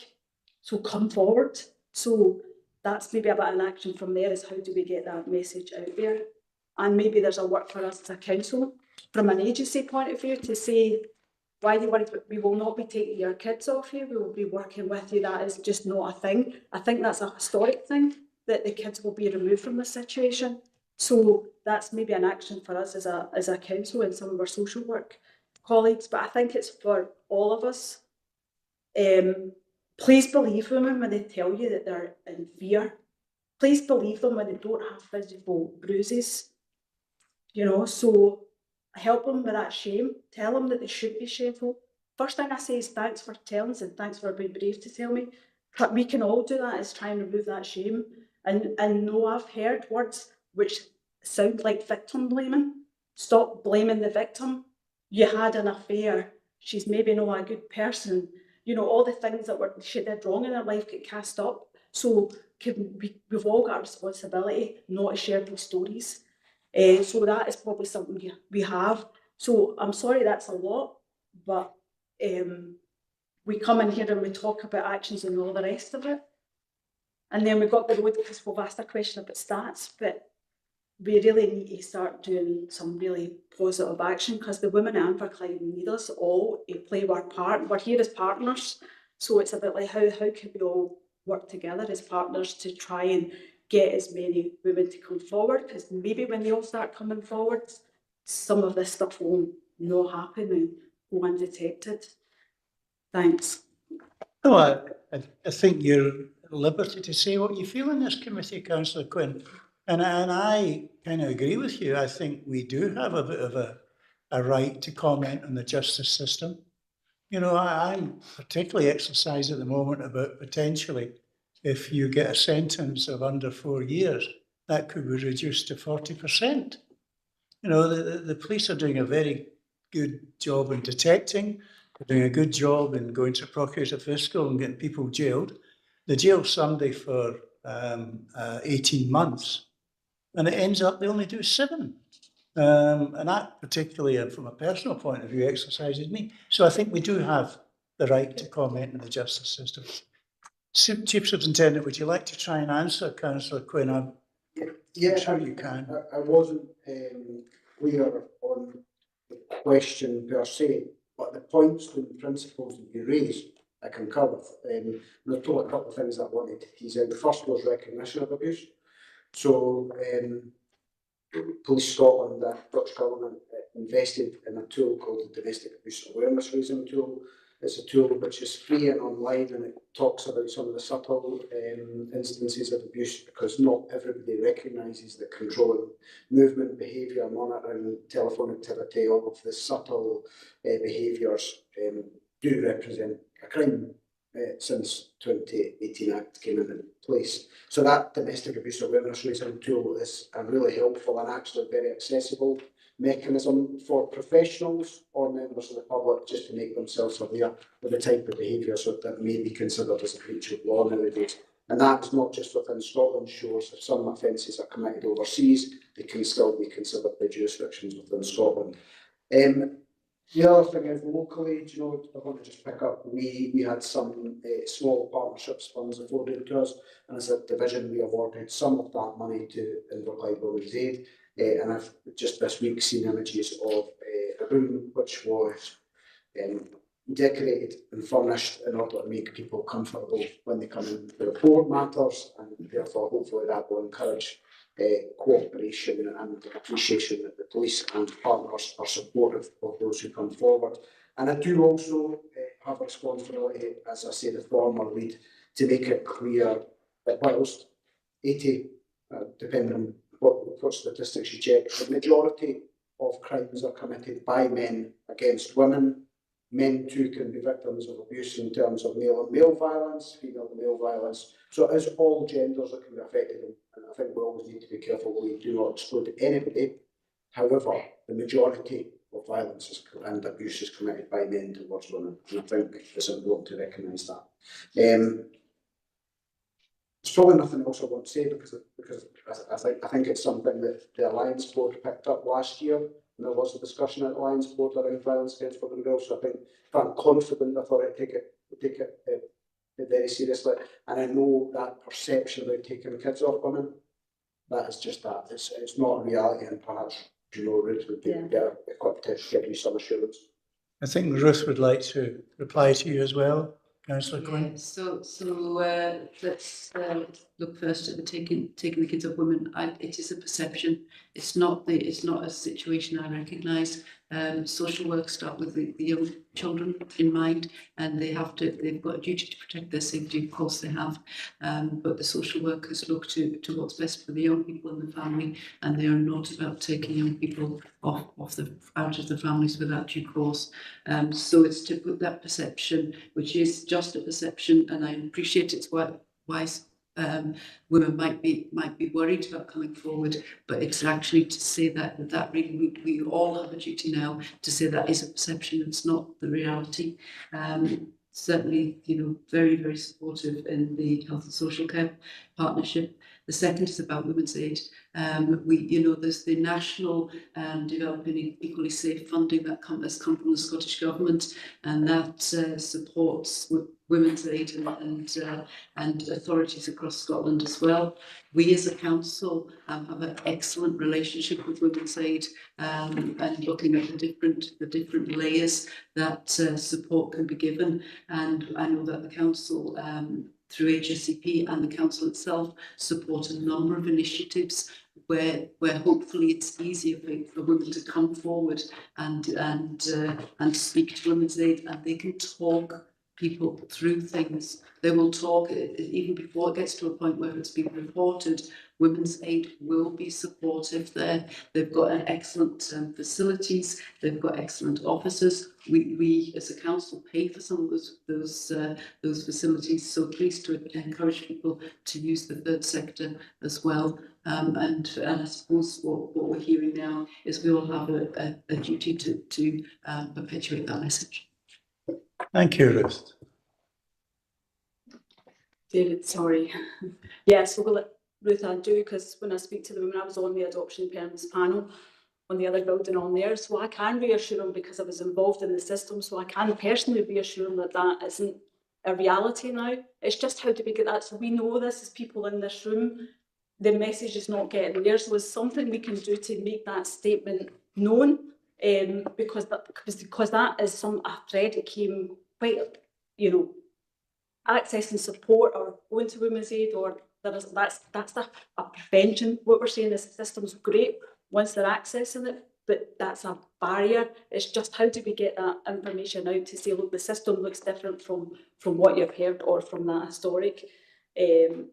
so come forward? So that's maybe a bit of an action from there, is how do we get that message out there? And maybe there's a work for us as a council from an agency point of view to say, why are you worried? We will not be taking your kids off you. We will be working with you. That is just not a thing. I think that's a historic thing, that the kids will be removed from this situation. So that's maybe an action for us as a council and some of our social work colleagues. But I think it's for all of us. Please believe women when they tell you that they're in fear. Please believe them when they don't have physical bruises. You know, so help them with that shame. Tell them that they should be shameful. First thing I say is thanks for telling us and thanks for being brave to tell me. But we can all do that, is try and remove that shame. And no, I've heard words which sound like victim blaming. Stop blaming the victim. You had an affair. She's maybe not a good person. You know, all the things that she did wrong in her life get cast up. So we've all got a responsibility not to share these stories. So that is probably something we have. So I'm sorry that's a lot, but we come in here and we talk about actions and all the rest of it. And then we've got the road, because we've asked a question about stats, but we really need to start doing some really positive action, because the women at Inverclyde need us all to play our part. We're here as partners, so it's a bit like how can we all work together as partners to try and get as many women to come forward, because maybe when they all start coming forward, some of this stuff will not happen and go undetected. Thanks. No, I think you're at liberty to say what you feel in this committee, Councillor Quinn. And I kind of agree with you. I think we do have a bit of a right to comment on the justice system. You know, I'm particularly exercised at the moment about potentially, if you get a sentence of under 4 years, that could be reduced to 40%. You know, the police are doing a very good job in detecting. They're doing a good job in going to procurator fiscal and getting people jailed. They jail somebody for 18 months, and it ends up they only do 7. And that particularly, from a personal point of view, exercises me. So I think we do have the right to comment on the justice system. Chief Superintendent, would you like to try and answer Councillor Quinn? I'm sure you can. I wasn't clear on the question per se, but the points and principles that you raised, I concur with. There's still a couple of things that I wanted to tease out. The first was recognition of abuse. So Police Scotland, the Dutch government, invested in a tool called the Domestic Abuse Awareness Raising Tool. It's a tool which is free and online, and it talks about some of the subtle instances of abuse, because not everybody recognises that controlling movement, behaviour, monitoring, telephone activity, all of the subtle behaviours do represent a crime. Since 2018 Act came into place. So that Domestic Abuse Awareness Raising Tool is a really helpful and actually very accessible mechanism for professionals or members of the public, just to make themselves aware of the type of behaviours that may be considered as a breach of law nowadays. And that's not just within Scotland's shores. If some offences are committed overseas, they can still be considered by jurisdictions within Scotland. The other thing is locally, you know, I want to just pick up, we had some small partnerships funds afforded to us, and as a division we awarded some of that money to Inverclyde Women's Aid, and I've just this week seen images of a room which was decorated and furnished in order to make people comfortable when they come in to report matters, and therefore hopefully that will encourage cooperation and appreciation that the police and partners are supportive of those who come forward. And I do also have a responsibility, as I say, the former lead, to make it clear that whilst 80, depending on what statistics you check, the majority of crimes are committed by men against women. Men too can be victims of abuse in terms of male on male violence, female on male violence. So it is all genders that can be affected, and I think we always need to be careful we do not exclude anybody. However, the majority of violence and abuse is committed by men towards women. And I think it's important to recognise that. There's probably nothing else I want to say because I think it's something that the Alliance Board picked up last year, and there was a discussion at the Alliance Board around violence against women and girls. So I think if I'm confident, I thought I'd take it very seriously. And I know that perception about taking kids off women, that is just that. It's not a reality, and perhaps Ruth would be better equipped to give you some assurance. I think Ruth would like to reply to you as well, Councillor Quinn. So let's look first at the taking the kids off women. It is a perception. It's not a situation I recognise. Social work start with the young children in mind, and they've got a duty to protect their safety. Of course they have, but the social workers look to what's best for the young people in the family, and they are not about taking young people out of the families without due cause. So it's to put that perception, which is just a perception, and I appreciate it's wise. Women might be worried about coming forward, but it's actually to say that really we all have a duty now to say that is a perception. It's not the reality. Certainly, very, very supportive in the Health and Social Care Partnership. The second is about Women's Aid. There's the national developing equally safe funding that has come from the Scottish Government, and that supports Women's Aid and authorities across Scotland as well. We as a council have an excellent relationship with Women's Aid, and looking at the different layers that support can be given. And I know that the council, through HSCP and the council itself, support a number of initiatives where hopefully it's easier for women to come forward and speak to Women's Aid, and they can talk people through things. They will talk even before it gets to a point where it's been reported. Women's Aid will be supportive there. They've got an excellent facilities. They've got excellent officers. We as a council pay for some of those facilities. So pleased to encourage people to use the third sector as well. And I suppose what we're hearing now is we all have a duty to perpetuate that message. Thank you, Ruth. David, sorry. Yes, we'll let Ruth I do, because when I speak to the women, I was on the adoption parents panel on the other building on there, so I can reassure them because I was involved in the system, so I can personally reassure them that that isn't a reality now. It's just how do we get that? So we know this as people in this room, the message is not getting there, so it's something we can do to make that statement known, because that is a thread that came quite, accessing support or going to Women's Aid, or that's a prevention. What we're saying is the system's great once they're accessing it, but that's a barrier. It's just how do we get that information out to say, look, the system looks different from what you've heard or from that historic. So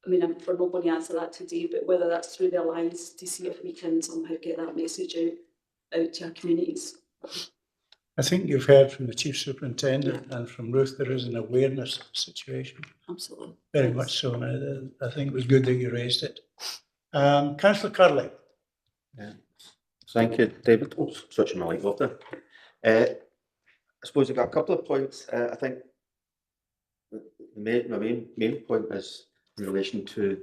we're not going to answer that today, but whether that's through the Alliance to see if we can somehow get that message out to our communities. I think you've heard from the Chief Superintendent and from Ruth, there is an awareness of the situation. Absolutely. Very much so. And I think it was good that you raised it. Councillor Curley. Yeah. Thank you, David. Oh, switching my light off there. I suppose I've got a couple of points. I think my main point is in relation to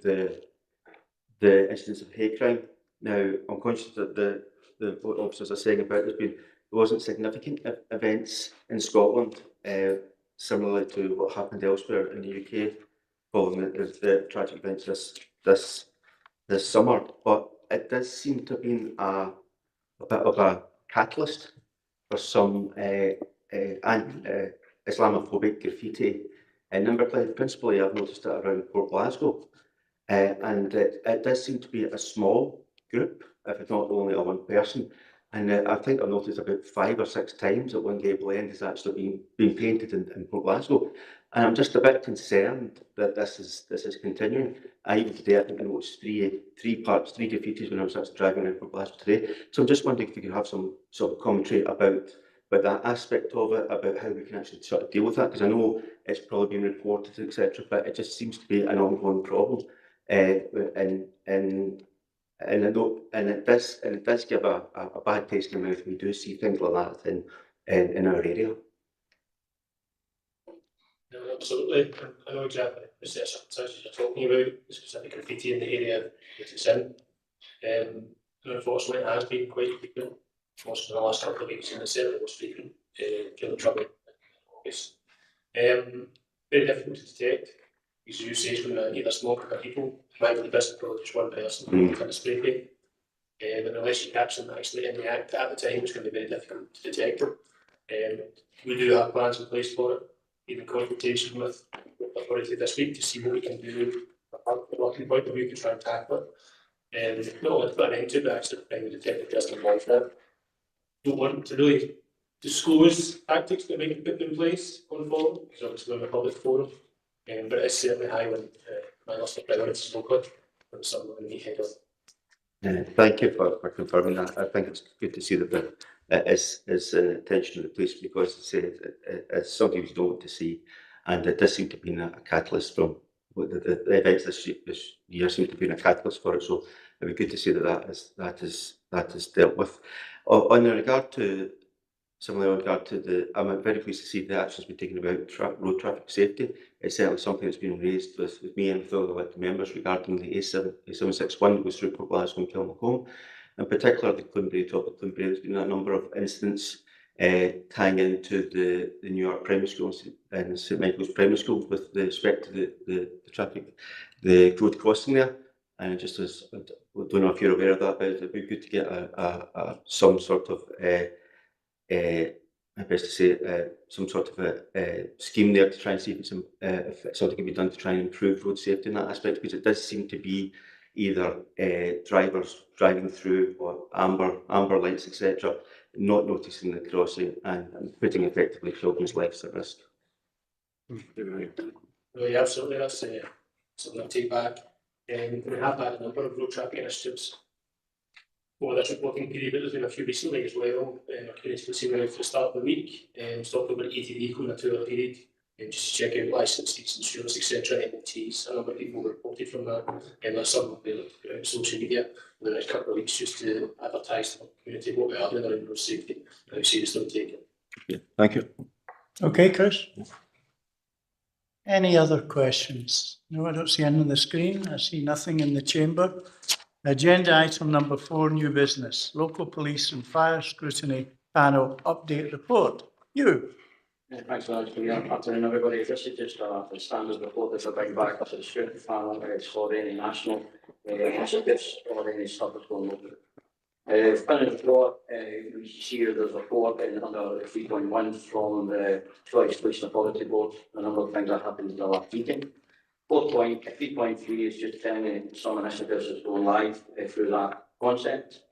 the incidence of hate crime. Now, I'm conscious that the officers are saying about there wasn't significant events in Scotland, similarly to what happened elsewhere in the UK following the tragic events this summer. But it does seem to have been a bit of a catalyst for some Islamophobic graffiti in Inverclyde. Principally, I've noticed it around Port Glasgow, and it does seem to be a small group, if it's not only a one person. And I think I've noticed about 5 or 6 times that one Gable End has actually been painted in Port Glasgow. And I'm just a bit concerned that this is continuing. Even today, I think I noticed three graffitis when I was actually driving around Port Glasgow today. So I'm just wondering if you could have some sort of commentary about that aspect of it, about how we can actually sort of deal with that, because I know it's probably been reported, etc., but it just seems to be an ongoing problem in And it does give a bad taste in the mouth when we do see things like that in our area. No, absolutely. I know exactly the circumstances you're talking about, the specific graffiti in the area that it's in. And unfortunately, it has been quite frequent. Most of the last couple of weeks, and it's certainly most frequent during the trouble in August. Very difficult to detect. As you say, it's when either smoke or people. It might be the best probably just one person in a spray paint. But unless you catch them actually in the act at the time, it's going to be very difficult to detect them. We do have plans in place for it, even consultation with authority this week to see what we can do from a blocking point of view to try and tackle it. Not only to put an end to it, but actually bring the detective just involved in it. Don't want to really disclose tactics that we can put in place going forward, because obviously we're in a public forum. But it's certainly high on my list of priorities locally, and something we need to head on. Thank you for confirming that. I think it's good to see that it is an attention of the police, because it's something we don't want to see, and it does seem to be a catalyst from the events this year seem to be a catalyst for it. So it'd be good to see that is dealt with. Similarly, in regard to I'm very pleased to see the actions being taken about road traffic safety. It's certainly something that's been raised with me and with all the elected members regarding the A761 that goes through Port Glasgow and Kilmacombe. In particular, the Clunbury, top of Clunbury, there's been a number of incidents tying into the New York primary schools and St Michael's primary school with respect to the traffic, the road crossing there. And just as I don't know if you're aware of that, but it'd be good to get some sort of best to say, some sort of a scheme there to try and see if something can be done to try and improve road safety in that aspect, because it does seem to be either drivers driving through or amber lights, etc., not noticing the crossing and putting effectively children's lives at risk. Really, absolutely, that's something I'll take back. We have had a number of road traffic initiatives over this reporting period, but there's been a few recently as well. Our community was seen at the start of the week, stopped over 80 vehicles in a 2-hour period, just to check out licences, insurance, etc., MOTs. A number of people reported from that, and there's some will be on social media in the next couple of weeks just to advertise to the community what we are doing around road safety and how seriously we take it. Yeah, thank you. Okay, Chris. Any other questions? No, I don't see any on the screen. I see nothing in the chamber. Agenda item number 4, new business, local police and fire scrutiny panel update report. You. Thanks very much. Good afternoon, everybody. This is just a standard report that I bring back to the scrutiny panel. It's for any national initiatives or any stuff that's going on. In the report, we see here there's a report under 3.1 from the Scottish Police Authority Board, a number of things that happened in the last meeting. 3.3 is just telling you some initiatives that's going live through that concept.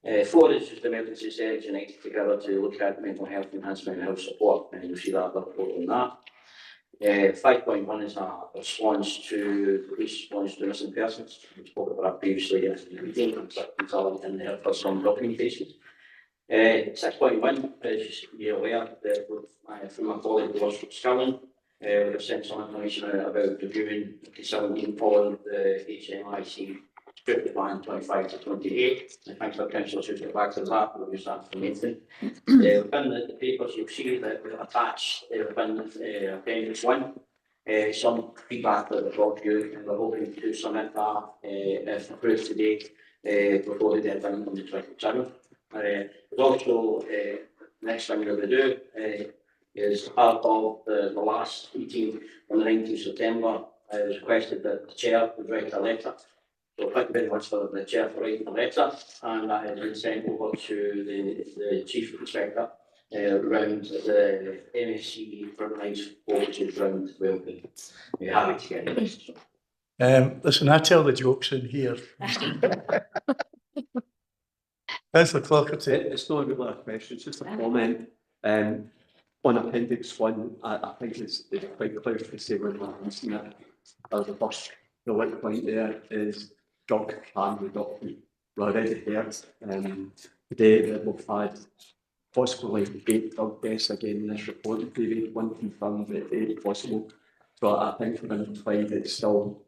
4 is just emergency settings united together to look at mental health enhancement and health support, and you'll see that report on that. 5.1 is a response to the police response to missing persons. We spoke about that previously in the meeting, and there for some documentation. 6.1 is you're aware that from my colleague Ross Scullen, we've sent some information out about reviewing consulting following the HMIC Scrutiny Plan 25 to 28. Thanks for Councillor to get back to that. We'll use that information. Within the papers, you'll see that we've attached within Appendix 1 some feedback that we've got you, and we're hoping to submit that if approved today before the deadline on the 27th. There's also next thing we're going to do is part of the last meeting on the 19th of September. It was requested that the chair would write a letter. So thank you very much for the chair for writing the letter, and that has been sent over to the chief inspector around the MSC frontline volunteers round Wellbeing. We're happy to get this. Listen, I tell the jokes in here. Councillor Clockerty. It's not really a question, it's just a comment. On Appendix 1, I think it's quite clear to say when we're listening at the first bullet point there is drug harm reduction. We already heard today that we've had possibly 8 drug deaths again in this reporting period, 1 confirmed, but 8 possible. So I think we're going to find it's still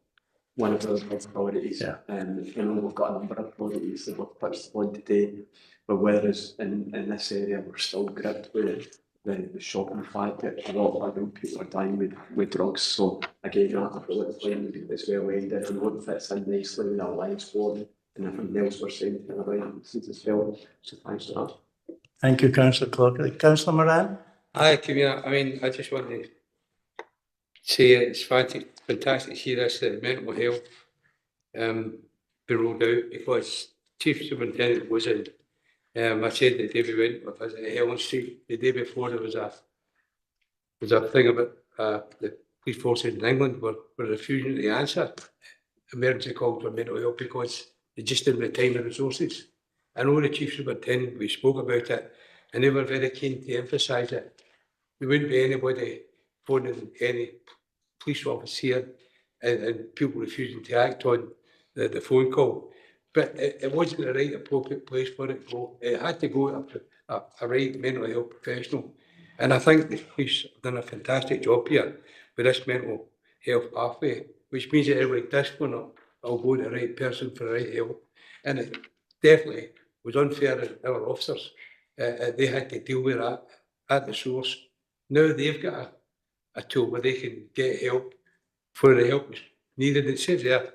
one of our priorities. Yeah. You know, we've got a number of priorities that we've touched on today, but whereas in this area we're still gripped with the shocking fact that a lot of young people are dying with drugs. So again, that really is well ended and what fits in nicely with our lives forward and everything else we're saying around since as well. So thanks for that. Thank you, Councillor Clark. Councillor Moran? Aye, Commissioner, I mean, I just want to say it's fantastic to hear this, that mental health be rolled out, because Chief Superintendent was in, I said the day we went to visit Helen Street, the day before there was a thing about the police forces in England were refusing to answer emergency calls for mental health because they just didn't have time and resources. I know the Chief Superintendent, we spoke about it, and they were very keen to emphasise it. There wouldn't be anybody phoning any police office here and people refusing to act on the phone call. But it wasn't the right appropriate place for it to go. It had to go to a right mental health professional. And I think the police have done a fantastic job here with this mental health pathway, which means that everybody does go up, I'll go to the right person for the right help. And it definitely was unfair that our officers, they had to deal with that at the source. Now they've got a tool where they can get help for the help is needed. It says there,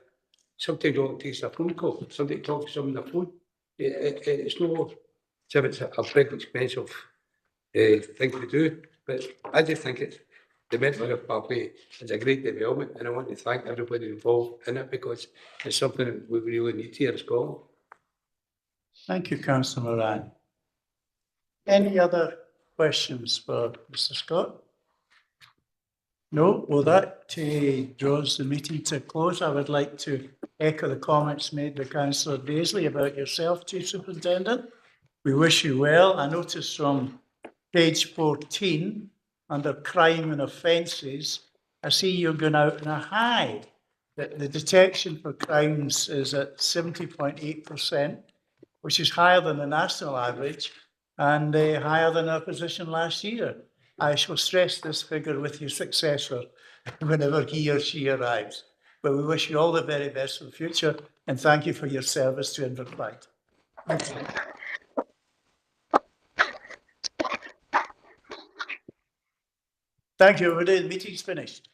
sometimes all it takes is a phone call. Somebody talks to someone on the phone. It's no, it's a big expensive thing to do. But I just think it's the mental health pathway is a great development, and I want to thank everybody involved in it because it's something that we really need here in Scotland. Thank you, Councillor Moran. Any other questions for Mr. Scott? No? Well, that draws the meeting to a close. I would like to echo the comments made by Councillor Daisley about yourself, Chief Superintendent. We wish you well. I noticed from page 14, under crime and offences, I see you're going out in a high. That the detection for crimes is at 70.8%, which is higher than the national average and higher than our position last year. I shall stress this figure with your successor whenever he or she arrives. But we wish you all the very best for the future and thank you for your service to Inverclyde. Thank you. Thank you, everybody. The meeting's finished.